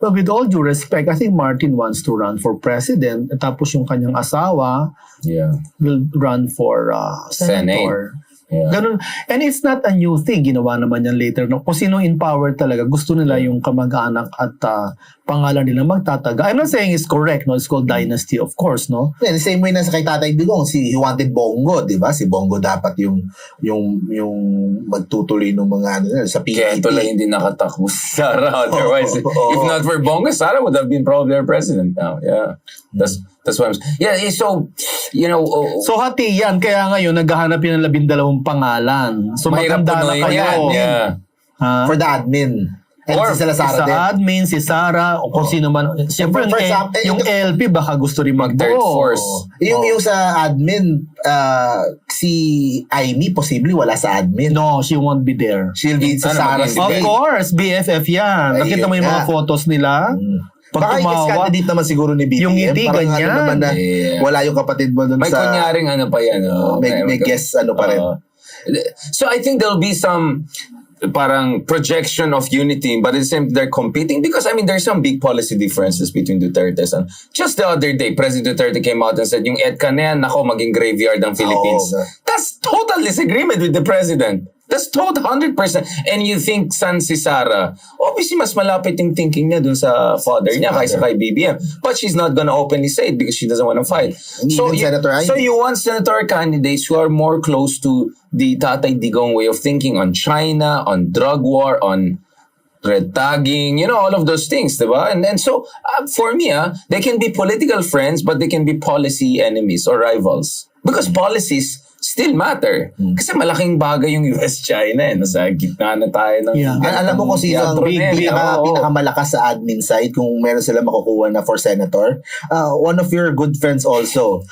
well, with all due respect, I think Martin wants to run for president. Tapos yung kanyang asawa will run for senator. Yeah. Ganun. And it's not a new thing. Ginawa naman yan later. No? Kung sino in power talaga, gusto nila yung kamag-anak at pangalan nila magtataga. I'm not saying it's correct. No? It's called dynasty, of course. No? Yeah, the same way na sa kay Tatay Digong, he wanted Bongo, di ba? Si Bongo dapat yung magtutuloy ng mga sa PDP. Kaya ito lang hindi nakatakbo si Sara. Otherwise, if not for Bongo, Sara would have been probably our president now. Yeah. That's what I'm saying. Yeah, so, So, hati yan. Kaya ngayon, naghahanap yun ng 12 pangalan. So, maganda na kayo. Yeah. For the admin. And Or si Sara din. admin, si Sara, o kung sino man. Siyempre, yung LP baka gusto rin Third force. Yung sa admin, si Aimee, posible wala sa admin. No, she won't be there. She'll be sa Sara. Of course, BFF yan. Nakita mo yung mga photos nila? Baka candidate naman siguro ni BBM. Yung ngiti, ganyan. Naman na wala yung kapatid mo dun may sa... May kunyaring pa yan. May guess pa rin. So I think there'll be some parang projection of unity, but at the same time they're competing because there's some big policy differences between Duterte's and just the other day President Duterte came out and said yung EDCA na yan, maging graveyard ang Philippines. That's total disagreement with the president. That's total 100%. And you think san si Sarah, obviously mas malapit yung thinking niya dun sa father niya kaysa kay BBM. But she's not gonna openly say it because she doesn't want to fight. So you want senator candidates who are more close to the Tatay Digong way of thinking on China, on drug war, on red tagging, all of those things, diba? And so, for me, they can be political friends, but they can be policy enemies or rivals. Because policies still matter. Kasi malaking bagay yung US-China. Nasa gitna na tayo ng... Alam mo kung sino ang pinakamalakas sa admin side kung meron sila makukuha na for senator? One of your good friends also.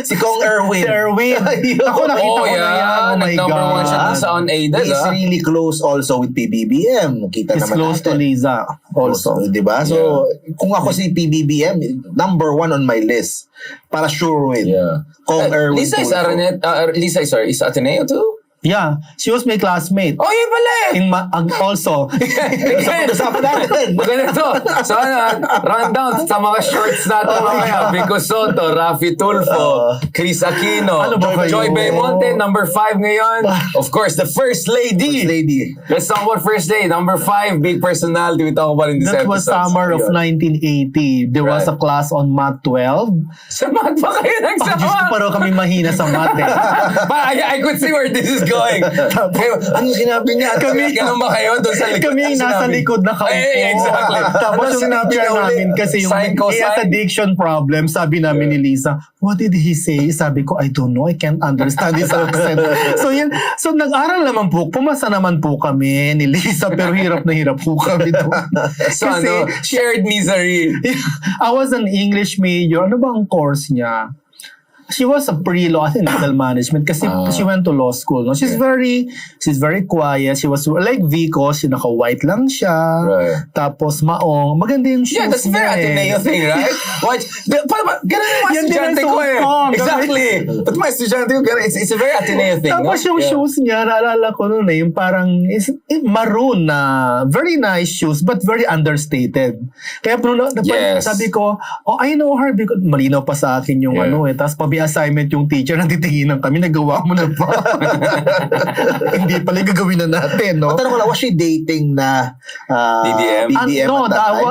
Si Kong Erwin. Ako nakita ko na yan. Oh my Number God. one siya dun sa unaided. He's really close also with PBBM. Kita He's naman close natin. to Liza also. Diba? So, kung ako si PBBM, number one on my list. Para sure win. Kong Erwin. Lisa is Ateneo too? Yeah, she was my classmate. Oh, yun pala eh! Also. Usapan natin. Ganito. So rundown sa mga shorts natin mamaya. Vico Soto, Rafi Tulfo, Chris Aquino, Ano ba kayo? Joy Belmonte, number 5 ngayon. Of course, the First Lady. Let's talk about First Lady. Number 5, big personality we talk about in this That episode. was summer of 1980. There was a class on Math 12. Sa math ba kayo Diyos ko, nagsama? parang kami mahina sa math eh. But I could see where this is going. Kayo, ano sinabi niya? Ganun ba kayo doon sa likod? Kami yung nasa likod na kaupo. Exactly. Tapos yung sinabi teacher niya namin ulit? kasi yung Sine, he cosine? has a diction problem. Sabi namin ni Lisa, what did he say? Sabi ko, I don't know. I can't understand his accent. So nag-aral naman po. Pumasa naman po kami ni Lisa pero hirap na hirap po kami doon. So shared misery. I was an English major. Ano ba ang course niya? She was a pre-law, I think hotel management kasi she went to law school. No? She's very quiet. She was like Vico, naka-white lang siya. Right. Tapos maong. Maganda yung shoes Yeah, that's very Ateneo thing, right? Watch. Ganun yung mga estudyante ko eh. Exactly. But mga estudyante ko, it's a very Ateneo thing. Tapos yung shoes niya, naalala ko noon yung parang maroon na very nice shoes but very understated. Kaya sabi ko, I know her because malinaw pa sa akin yung tapos assignment yung teacher, natitinginan kami, nagawa mo na ba? Hindi pala gagawin na natin, no? Matanong ko lang, was she dating na BBM? BBM no, that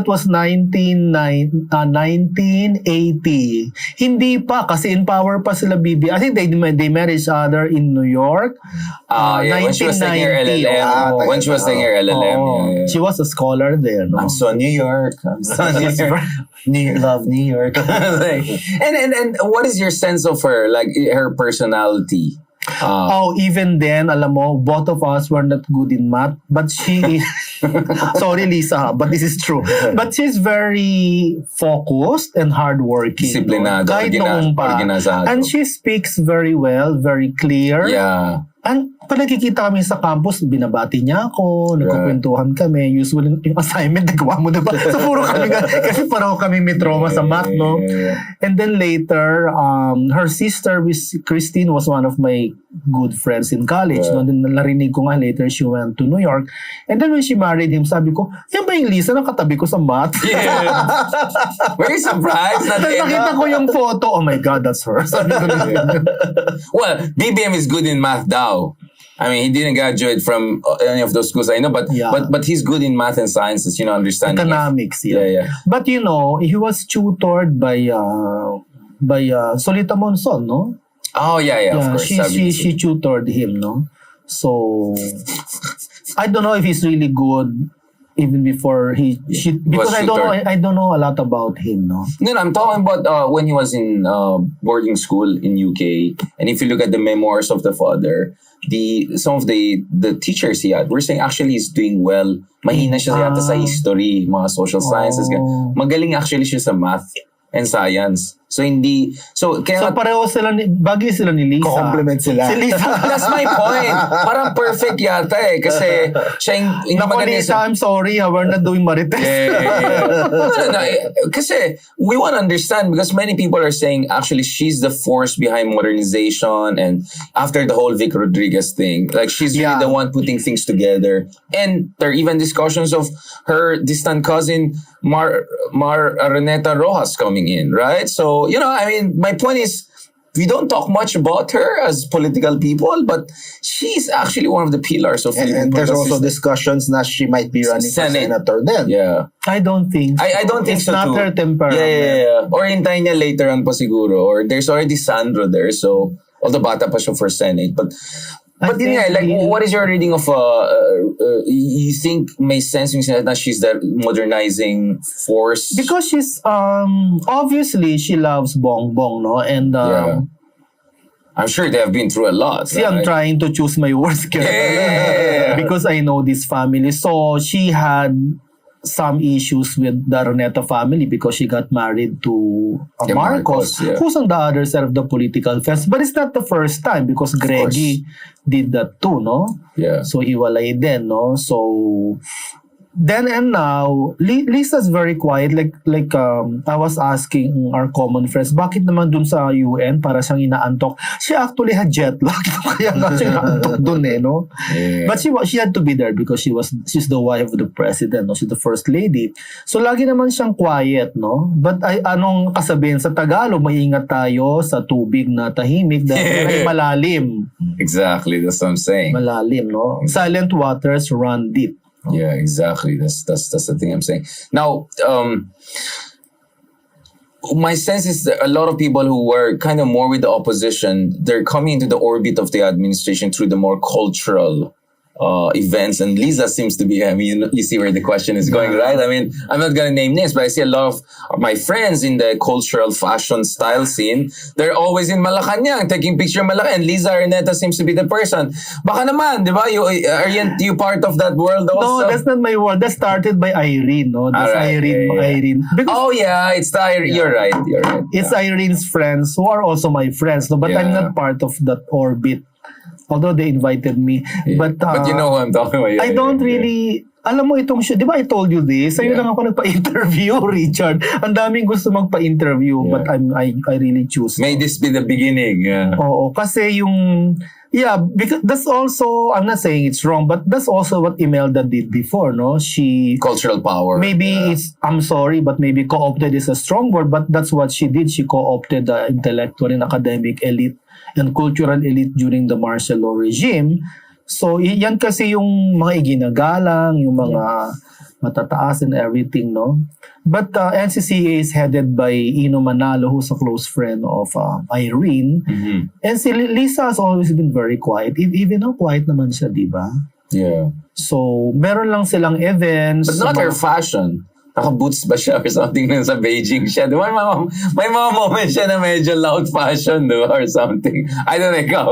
was 1980. Hindi pa, kasi in power pa sila BBM. I think they met each other in New York. When she was taking her LLM. When she was taking her LLM. She was a scholar there, no? I'm so New York. Love New York. and what is your sense of her, like her personality? Even then, alam mo, both of us were not good in math, but she sorry Lisa, but this is true. But she's very focused and hardworking. Disciplinado. Kahit noong pa. And she speaks very well, very clear. Yeah. And pag nakikita kami sa campus, binabati niya ako, nagkukwentuhan kami. Usually, yung assignment, nagawa mo na ba? So, puro kami kasi parang kami may trauma sa math, no? And then later, her sister, Christine, was one of my good friends in college. No? Then narinig ko nga later, she went to New York. And then when she married him, sabi ko, yan ba yung Lisa na katabi ko sa math? Yeah. Very surprised. Nakita ko yung photo. Oh my God, that's her. Sabi ko well, BBM is good in math daw. I mean, he didn't graduate from any of those schools I know, but he's good in math and sciences, understanding economics. Yeah. But he was tutored by Solita Monson, no? Oh yeah, of course. She tutored him, no? So I don't know if he's really good even before because I don't know a lot about him, no? No, I'm talking about when he was in boarding school in UK, and if you look at the memoirs of the father, some of the teachers he had were saying actually he's doing well. Mahina siya yata sa history, mga social sciences. Magaling actually siya sa math and science. So pareho sila bagay sila ni Lisa. Co-complement sila. Si Lisa. That's my point. Parang perfect yata eh. Kasi siya yung Naku, Lisa, I'm sorry. We're not doing Marites. No. Kasi we want to understand because many people are saying actually she's the force behind modernization and after the whole Vic Rodriguez thing, like she's really the one putting things together. And there are even discussions of her distant cousin Mar Araneta Rojas coming in, right? So, I mean, my point is we don't talk much about her as political people, but she's actually one of the pillars of and there's also discussions na she might be running for senator then. Yeah. I don't think I don't think it's so not too. her temperament. Yeah. Or hintayin niya later on pa siguro. Or there's already Sandro there, so although bata pa siya for Senate. But yun nga, like, what is your reading of, you think may sense yung sinabi na she's the modernizing force? Because she's, obviously, she loves Bongbong, no? And, I'm sure they have been through a lot. See, I'm trying to choose my words carefully because I know this family. So, she had some issues with the Araneta family because she got married to Marcos, who's on the other side of the political fence. But it's not the first time because Greggy did that too, no? Yeah. So, hiwalay din, no? So, then and now, Lisa's very quiet. Like I was asking our common friends, bakit naman dun sa UN para siyang inaantok? She actually had jet lag. Kaya nga siya inaantok dun no? Yeah. But she had to be there because she's the wife of the president, no? She's the first lady. So lagi naman siyang quiet, no? But anong kasabihin sa Tagalog, maingat tayo sa tubig na tahimik dahil malalim. Exactly, that's what I'm saying. Malalim, no? Silent waters run deep. Yeah, exactly. That's the thing I'm saying. Now, my sense is that a lot of people who were kind of more with the opposition, they're coming into the orbit of the administration through the more cultural events. And Lisa seems to be, I mean, you see where the question is going, right? I mean, I'm not going to name names, but I see a lot of my friends in the cultural fashion style scene. They're always in Malacanang, taking picture of Malacanang. And Liza Araneta seems to be the person. Baka naman, di ba? Aren't you part of that world also? No, that's not my world. That started by Irene, no? That's right, Irene. Because it's the Irene. You're right. It's Irene's friends who are also my friends, no? But I'm not part of that orbit. Although they invited me. But you know who I'm talking about. I don't really... Alam mo itong show, di ba I told you this? Sa'yo lang ako nagpa-interview, Richard. Ang daming gusto magpa-interview, but I really choose. May this be the beginning. Yeah. Oo, kasi yung... Yeah, because that's also... I'm not saying it's wrong, but that's also what Imelda did before, no? She... Cultural power. Maybe it's... I'm sorry, but maybe co-opted is a strong word, but that's what she did. She co-opted the intellectual and academic elite and cultural elite during the martial law regime. So, yan kasi yung mga iginagalang, yung mga matataas and everything, no? But NCCA is headed by Ino Manalo, who's a close friend of Irene. Mm-hmm. And si Lisa has always been very quiet. Even how quiet naman siya, di ba? Yeah. So, meron lang silang events. But not her fashion. Naka-boots ba siya or something nun sa Beijing siya? Diba? May mga moments siya na medyo loud fashion, diba? Or something. I don't know, ikaw.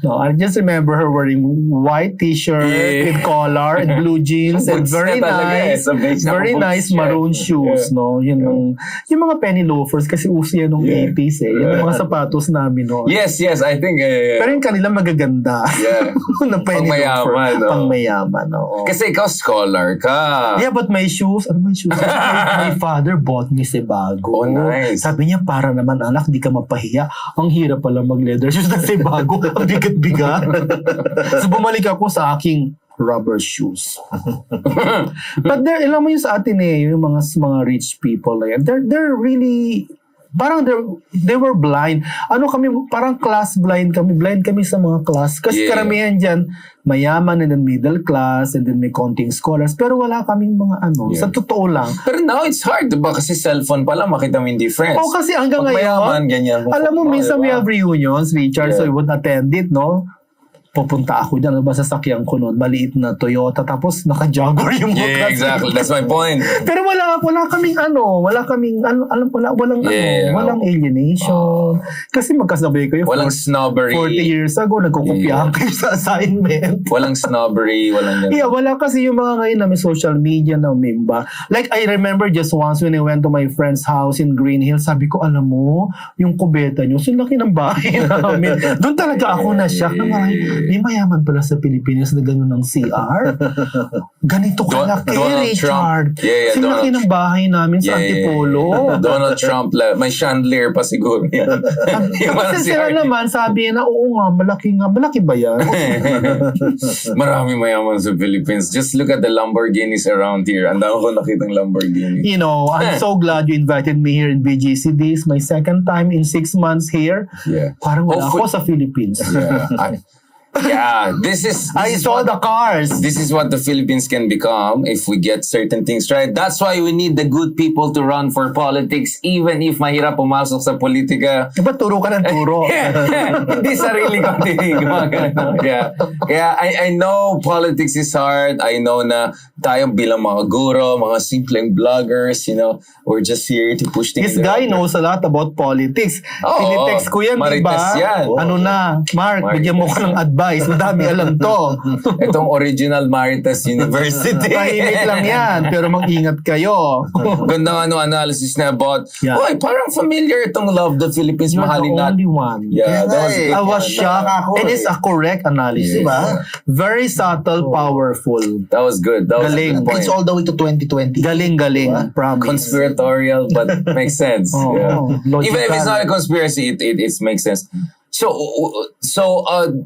No, I just remember her wearing white t-shirt with collar and blue jeans and very nice maroon shoes, no? Yung mga penny loafers kasi uso yan nung 80s eh. Yan ang mga sapatos namin, no? Yes, I think. Pero yung kanila magaganda. Yeah. Na penny loafer. No? Pangmayaman, no? Kasi ikaw scholar ka. Yeah, but my shoes, my father bought me Sebago. Oh, nice. Sabi niya, para naman anak, di ka mapahiya. Ang hirap pala mag-leather shoes na Sebago. Ang bigat-bigat. So bumalik ako sa aking rubber shoes. But ilang mo yung sa atin yung mga rich people na yan, they're really... Parang they were blind. Kami, parang class blind kami. Blind kami sa mga class. Kasi karamihan dyan, mayaman and then middle class and then may konting scholars. Pero wala kaming mga sa totoo lang. Pero now it's hard, diba? Kasi cellphone pa lang, makita mo yung difference. Kasi hanggang ngayon, mayaman, ganyan. Alam mo, minsan we have reunions, Richard, so we would attend it, no? Pupunta ako dyan, sasakyan ko noon, maliit na Toyota, tapos naka-Jaguar yung mga class. Exactly, that's my point. Pero walang walang alienation. Kasi magkasabay kayo. Walang snobbery. 40 years ago, nagkukopyahan kayo sa assignment. Walang snobbery, walang Yeah, wala kasi yung mga ngayon na may social media na memba. Like, I remember just once when I went to my friend's house in Green Hills, sabi ko, alam mo, yung kubeta nyo, sinlaki ng bahay namin. Doon talaga ako na-shock na May mayaman pala sa Pilipinas na gano'n ng CR. Ganito kalaki, Donald Richard. Trump. Yeah, Sinlaki ng bahay namin sa Antipolo. Donald Trump, may chandelier pa siguro yan. Kasi sila naman, sabi na, oo nga, malaki ba yan? Marami mayaman sa Philippines. Just look at the Lamborghinis around here. Ang dami ko nakitang Lamborghini. You know, I'm so glad you invited me here in BGC. This is my second time in 6 months here. Yeah. Parang wala ako sa Philippines. This is I saw the cars. This is what the Philippines can become if we get certain things right. That's why we need the good people to run for politics, even if mahirap pumasok sa politika. Diba turo ka ng turo? Hindi sarili ko gumagano. Kaya I know politics is hard. I know na tayo bilang mga guro, mga simpleng vloggers, we're just here to push things. This guy knows a lot about politics. Tinitext ko yan, Marites diba? yan. Ano na, Mark, bigyan mo ko ng advice. Madami alam to. Itong original Marites University. Tahimik lang yan, pero mag-ingat kayo. Ganda analysis na about, parang familiar itong Love the Philippines. You're Mahalin the only one. Yeah, that was good. I was shocked. And it's a correct analysis. Yeah. Very subtle, powerful. That was good. That was Galing. a good point. It's all the way to 2020. Galing. Promise. Conspiratorial, but makes sense. Logical. Even if it's not a conspiracy, it makes sense. So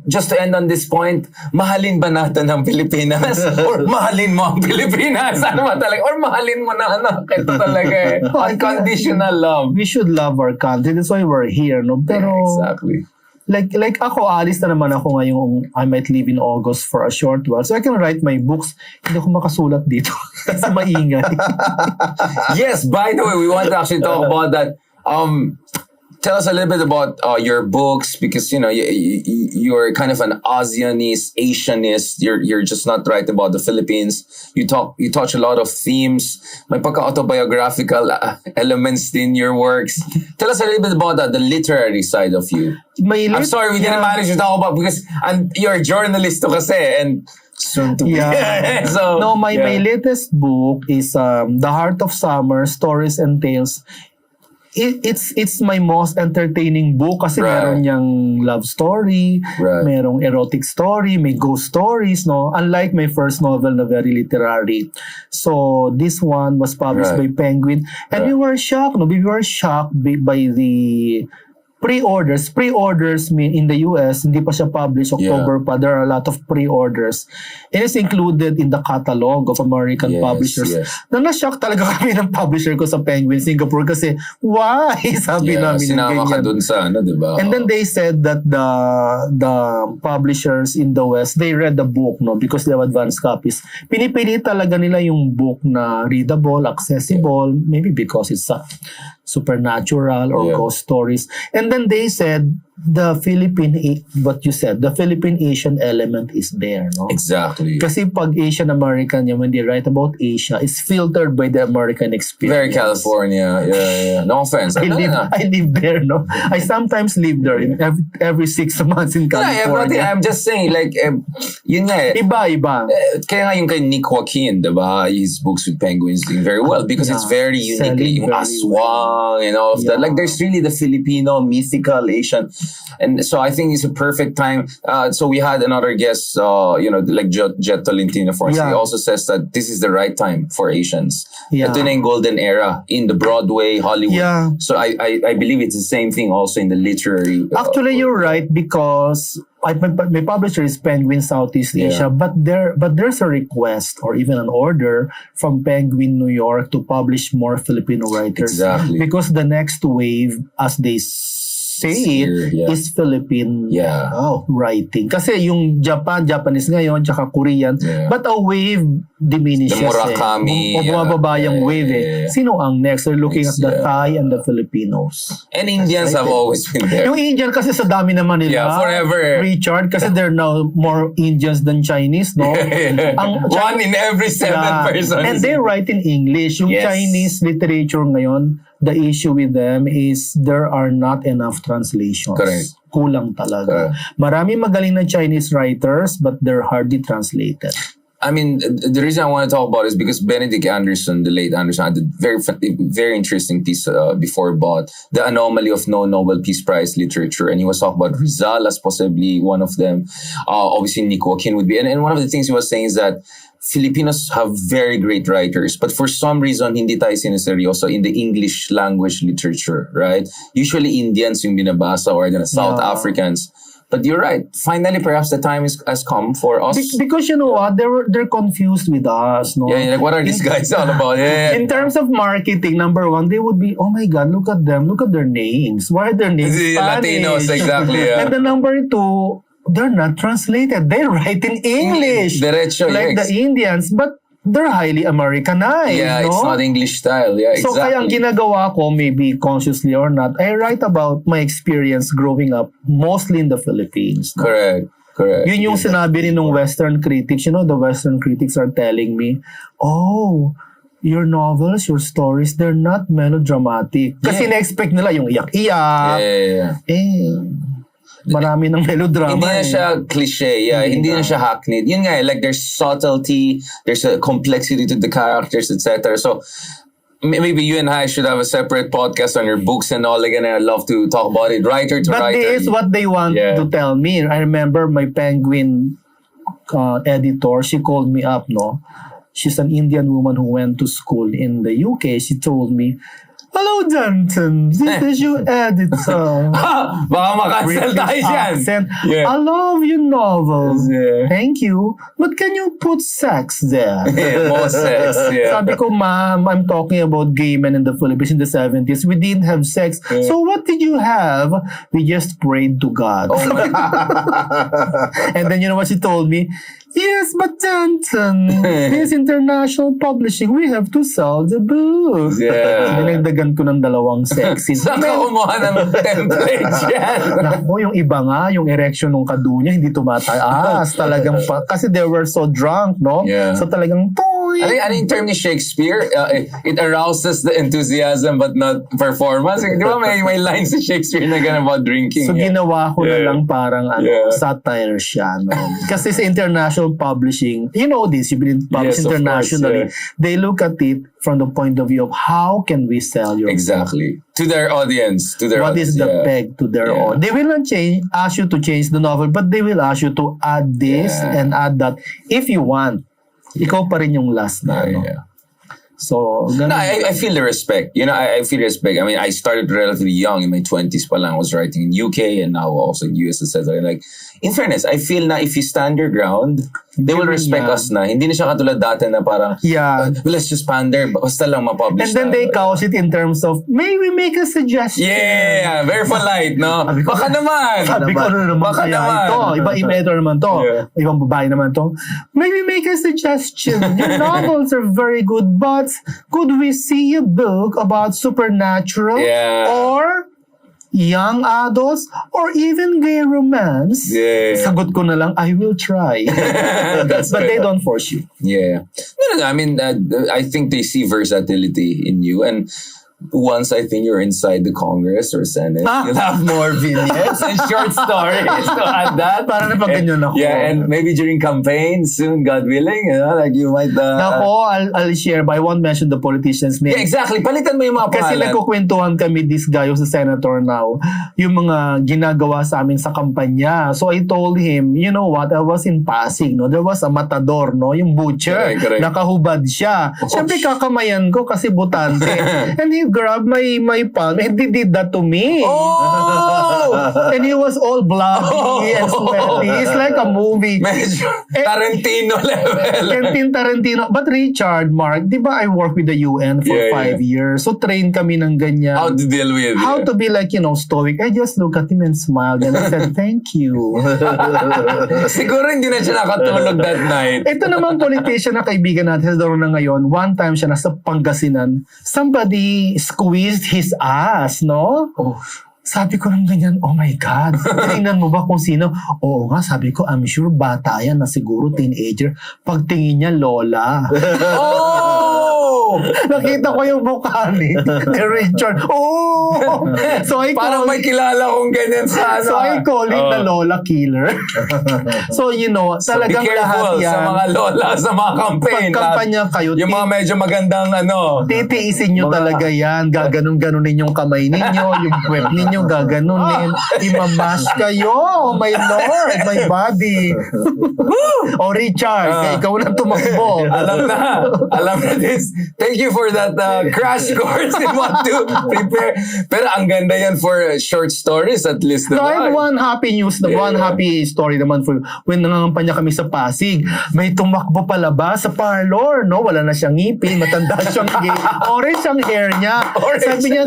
just to end on this point, mahalin ba natin ang Pilipinas? Or mahalin mo ang Pilipinas? Ano ba talaga? Or mahalin mo na anak? Ito talaga unconditional love. We should love our country. That's why we're here, no? Pero, exactly. Like ako, alis na naman ako ngayong I might leave in August for a short while. So I can write my books. Hindi ako makasulat dito. Kasi maingay. Yes, by the way, we want to actually talk about that. Tell us a little bit about your books, because you're kind of an ASEANist, Asianist. You're just not right about the Philippines. You touch a lot of themes. May pagka-autobiographical elements in your works. Tell us a little bit about that, the literary side of you. I'm sorry we didn't manage to talk about, because you're a journalist to kasi, and soon to be. So, my latest book is The Heart of Summer, Stories and Tales. It's my most entertaining book kasi meron niyang love story, merong erotic story, may ghost stories, no? Unlike my first novel na very literary. So this one was published by Penguin, and we were shocked, no? We were shocked by the pre-orders. Pre-orders mean in the US, hindi pa siya published, October pa, there are a lot of pre-orders. It is included in the catalog of American publishers. Na-shock talaga kami ng publisher ko sa Penguin, Singapore, kasi why? Sabi namin sinama ka dun sa diba? And then they said that the publishers in the West, they read the book, no, because they have advanced copies. Pinipili talaga nila yung book na readable, accessible, maybe because it's supernatural or ghost stories. And then they said the Philippine Asian element is there, no? Exactly. Kasi pag Asian American, when they write about Asia, it's filtered by the American experience. Very California. Yeah. No offense. I live there, no? I sometimes live there every 6 months in California. I'm just saying, like, yun nga Iba. Kaya nga yung kay Nick Joaquin, diba? His books with Penguins doing very well because it's very uniquely yung aswang and all of that. Like, there's really the Filipino, mythical, Asian. And so I think it's a perfect time. So we had another guest, like Jet Tolentino, for instance. He also says that this is the right time for Asians. Ito na yung golden era in the Broadway, Hollywood. Yeah. So I believe it's the same thing also in the literary. Actually, you're right, because my publisher is Penguin Southeast Asia, but there's a request or even an order from Penguin New York to publish more Filipino writers. Exactly. Because the next wave, as they say is Philippine writing. Kasi yung Japanese ngayon, tsaka Korean, but a wave diminishes. The Murakami. O bumababa yung wave Sino ang next? They're looking at the Thai and the Filipinos. And Indians have always been there. Yung Indian kasi sa dami naman nila. Yeah, forever. Richard, kasi there are now more Indians than Chinese, no? One in every 7 persons. And they write in English. Yung Chinese literature ngayon, the issue with them is there are not enough translations. Correct. Kulang talaga. Marami magaling na Chinese writers, but they're hardly translated. I mean, the reason I want to talk about it is because Benedict Anderson, the late Anderson, had a very interesting piece before about the anomaly of no Nobel Peace Prize literature. And he was talking about Rizal as possibly one of them. Obviously, Nick Joaquin would be. And one of the things he was saying is that Filipinos have very great writers, but for some reason, hindi tayo sineseryoso in the English language literature, right? Usually, Indians yung binabasa or South Africans. But you're right. Finally, perhaps the time has come for us. Because you know what? They're confused with us. No? Yeah, like, what are these guys all about? Yeah. In terms of marketing, number one, they would be, oh my God, look at them. Look at their names. Why are their names Spanish? Latinos, exactly. Yeah. And the number two, they're not translated. They write in English. Derecho, like yes. the Indians. But they're highly Americanized. Yeah, no? It's not English style. Yeah, exactly. So kaya ang ginagawa ko, maybe consciously or not, I write about my experience growing up, mostly in the Philippines. No? Correct. Yun yung sinabi rin ng Western critics. You know, the Western critics are telling me, oh, your novels, your stories, they're not melodramatic. Kasi na-expect nila yung iyak-iyak. Yeah. Marami ng melodrama. Hindi na siya cliche. Yeah, hindi na siya hackneyed. Yun nga, like there's subtlety, there's a complexity to the characters, etc. So maybe you and I should have a separate podcast on your books and all. Again, I'd love to talk about it, writer to but writer. But this is what they want to tell me. I remember my Penguin editor, she called me up, no? She's an Indian woman who went to school in the UK. She told me, hello, Danton. This is your editor. Baka makancel tayo dyan. Yeah. I love your novels. Yeah. Thank you. But can you put sex there? Yeah, more sex. Yeah. Sabi ko, ma'am, I'm talking about gay men in the Philippines in the 70s. We didn't have sex. Yeah. So what did you have? We just prayed to God. Oh my And then you know what she told me? Yes, but Danton, this international publishing, we have to sell the book. Yeah. Dinagdagan ko ng 2 sexy. Saan ka kumuha ng template yan? Naku, yung iba nga, yung erection ng kadu niya, hindi tumataas. Talagang kasi they were so drunk, no? Yeah. So talagang, ano yung term ni Shakespeare? It arouses the enthusiasm but not performance. Di ba may lines si Shakespeare na ganun about drinking? So ginawa ko na lang parang satire siya. No? Kasi sa international publishing, you know this, you've been published internationally. Course, They look at it from the point of view of how can we sell your Exactly. book? To their audience. What is the peg to their audience? They will not ask you to change the novel, but they will ask you to add this and add that. If you want, ikaw pa rin yung last na. So, I feel the respect. You know, I feel respect. I mean, I started relatively young, in my 20s pa lang. I was writing in UK and now also in US, etc. Like, in fairness, I feel na if you stand your ground, they will respect us na. Hindi na siya katulad dati na parang, let's just pander, basta lang ma-publish. And then they couch it in terms of, may we make a suggestion? Yeah, very polite, no? Baka naman. Sabi ko naman baka kaya naman. ito. Ibang editor naman to. Ibang babae naman to. May we make a suggestion? Your novels are very good, but could we see a book about supernatural or young adults or even gay romance? Sagot ko na lang, I will try. But they don't force you. Yeah. No. I mean, I think they see versatility in you. And once I think you're inside the Congress or Senate, you'll have more vignettes and short stories to add that. Para na pag ganyan ako. Yeah, and maybe during campaign soon, God willing, you know, like you might... Nako, I'll share, but I won't mention the politician's name. Yeah, exactly. Palitan mo yung mga pangalan. Kasi nagkukwentuhan kami, this guy who's a senator now, yung mga ginagawa sa amin sa kampanya. So I told him, you know what, I was in Pasig, no? There was a matador, no? Yung butcher. Correct. Nakahubad siya. Siyempre kakamayan ko kasi butante. And he grabbed my palm and he did that to me. And he was all bloody and sweaty. It's like a movie. Medyo Tarantino level. Tarantino. But Richard, Mark, di ba I worked with the UN for 5 years? So train kami ng ganyan. How to deal with it. How to be like, you know, stoic. I just looked at him and smiled and I said, thank you. Siguro hindi na siya nakatulog that night. Ito naman politician na kaibigan natin sa na ngayon. One time siya nasa Pangasinan. Somebody squeezed his ass, no? Sabi ko lang ganyan, oh my God. Tingnan mo ba kung sino? Oo nga, sabi ko, I'm sure bata yan na siguro teenager. Pagtingin niya, lola. Nakita ko yung mukha ni Richard. Oh! So I Parang may kilala kong ganyan sa So I call it the Lola Killer. So So be talagang lahat careful yan. sa mga lola, sa mga campaign. Pag-kampanya kayo, Yung mga medyo magandang titiisin nyo talaga yan. Gaganon-ganunin yung kamay ninyo, yung puwet ninyo, gaganunin. Imamash kayo. Oh my Lord, my body. O Richard, ikaw na tumakbo. Alam na this. Thank you for that crash course in what to prepare. Pero ang ganda yan for short stories at least. So I have diba? one happy news, one happy story naman for when nangangampanya kami sa Pasig. May tumakbo palabas sa parlor, no? Wala na siyang ngipin, matanda siyang gay. Orange ang hair niya. Sabi niya,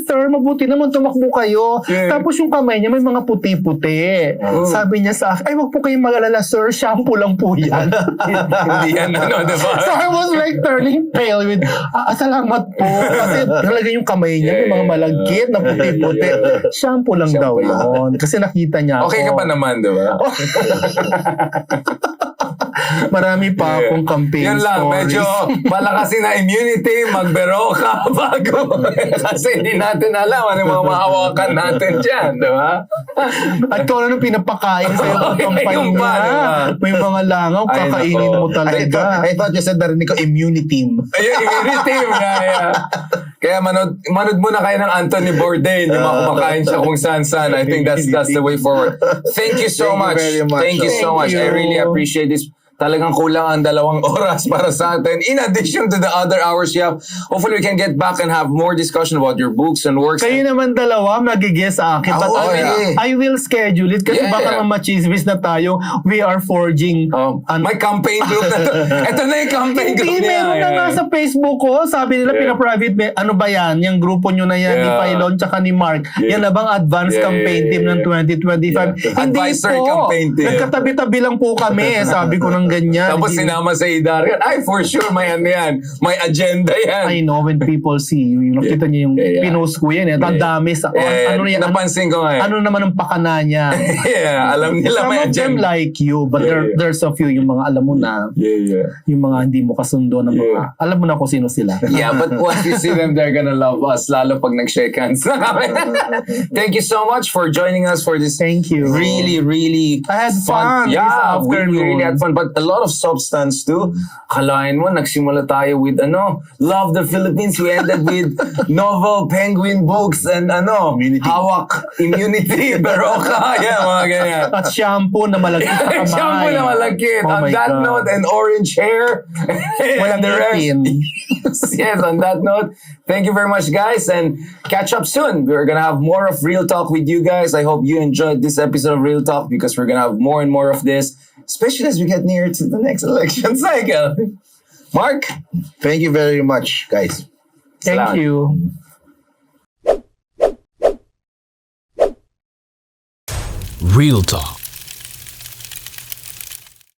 sir, mabuti naman tumakbo kayo. Tapos yung kamay niya may mga puti-puti. Sabi niya sa akin, ay wag po kayong mag-alala, sir, shampoo lang po yan. Hindi yan diba? So I was like turning pale with, salamat po. Kasi talaga yung kamay niya, may mga malagkit na puti-puti. Shampoo lang daw yun. Kasi nakita niya Okay ka pa naman, diba? Marami pa akong campaign Yun lang, stories. medyo malakasin na immunity, magbero ka bago. Kasi hindi natin alam ano yung mga mahawakan natin dyan, di ba? At kung ano pinapakain sa yung kampanya, diba? may mga langaw, kakainin mo talaga. I thought you said narinig ko immunity. Ayun, immunity. Yeah. Kaya manood muna kayo ng Anthony Bourdain, yung mga kumakain siya kung saan-saan. I think that's the way forward. Thank you so much. Very much. Thank you so much. I really appreciate this. Talagang kulang ang 2 oras para sa atin. In addition to the other hours you have, hopefully we can get back and have more discussion about your books and works. Kayo naman dalawa mag-guess sa akin. But I will schedule it kasi baka mamachismis na tayo. We are forging. May campaign group na to. Ito na yung campaign group Hindi, niya. meron na nga sa Facebook ko. Sabi nila, pina-private. Ano ba yan? Yung grupo nyo na yan, ni Pylon tsaka ni Mark. Yan na bang advanced campaign team ng 2025? Hindi Advisory po. campaign team. Nagkatabi-tabi lang po kami. Sabi ko ng ganyan. Tapos sinama sa Idarian. Ay, for sure, may ano yan. May agenda yan. I know when people see you, nakita niyo yung pinost ko yan. Ang dami sa ano yan. Napansin ko nga eh. Ano naman ang pakana niya. Alam nila Some may of them agenda. like you, but there's a few yung mga alam mo na, yung mga hindi mo kasundo ng mga, alam mo na kung sino sila. Yeah, but once you see them, they're gonna love us. Lalo pag nag-shake hands na kami. Thank you so much for joining us for this. Thank you. Really, really I had fun this Yeah, we afternoon. really had fun. But a lot of substance too. Kalain mo, nagsimula tayo with Love the Philippines. We ended with novel Penguin books and hawak, immunity, beroka. Yeah, mga ganyan. At shampoo na malagkit sa kamay. Shampoo na malagkit. Oh On my that God. note, and orange hair. Walang and the rest. ngipin. Yes, on that note, thank you very much, guys, and catch up soon. We're gonna have more of Real Talk with you guys. I hope you enjoyed this episode of Real Talk because we're gonna have more and more of this, especially as we get near to the next election cycle. Mark? Thank you very much, guys. Thank Salamat. you. Real Talk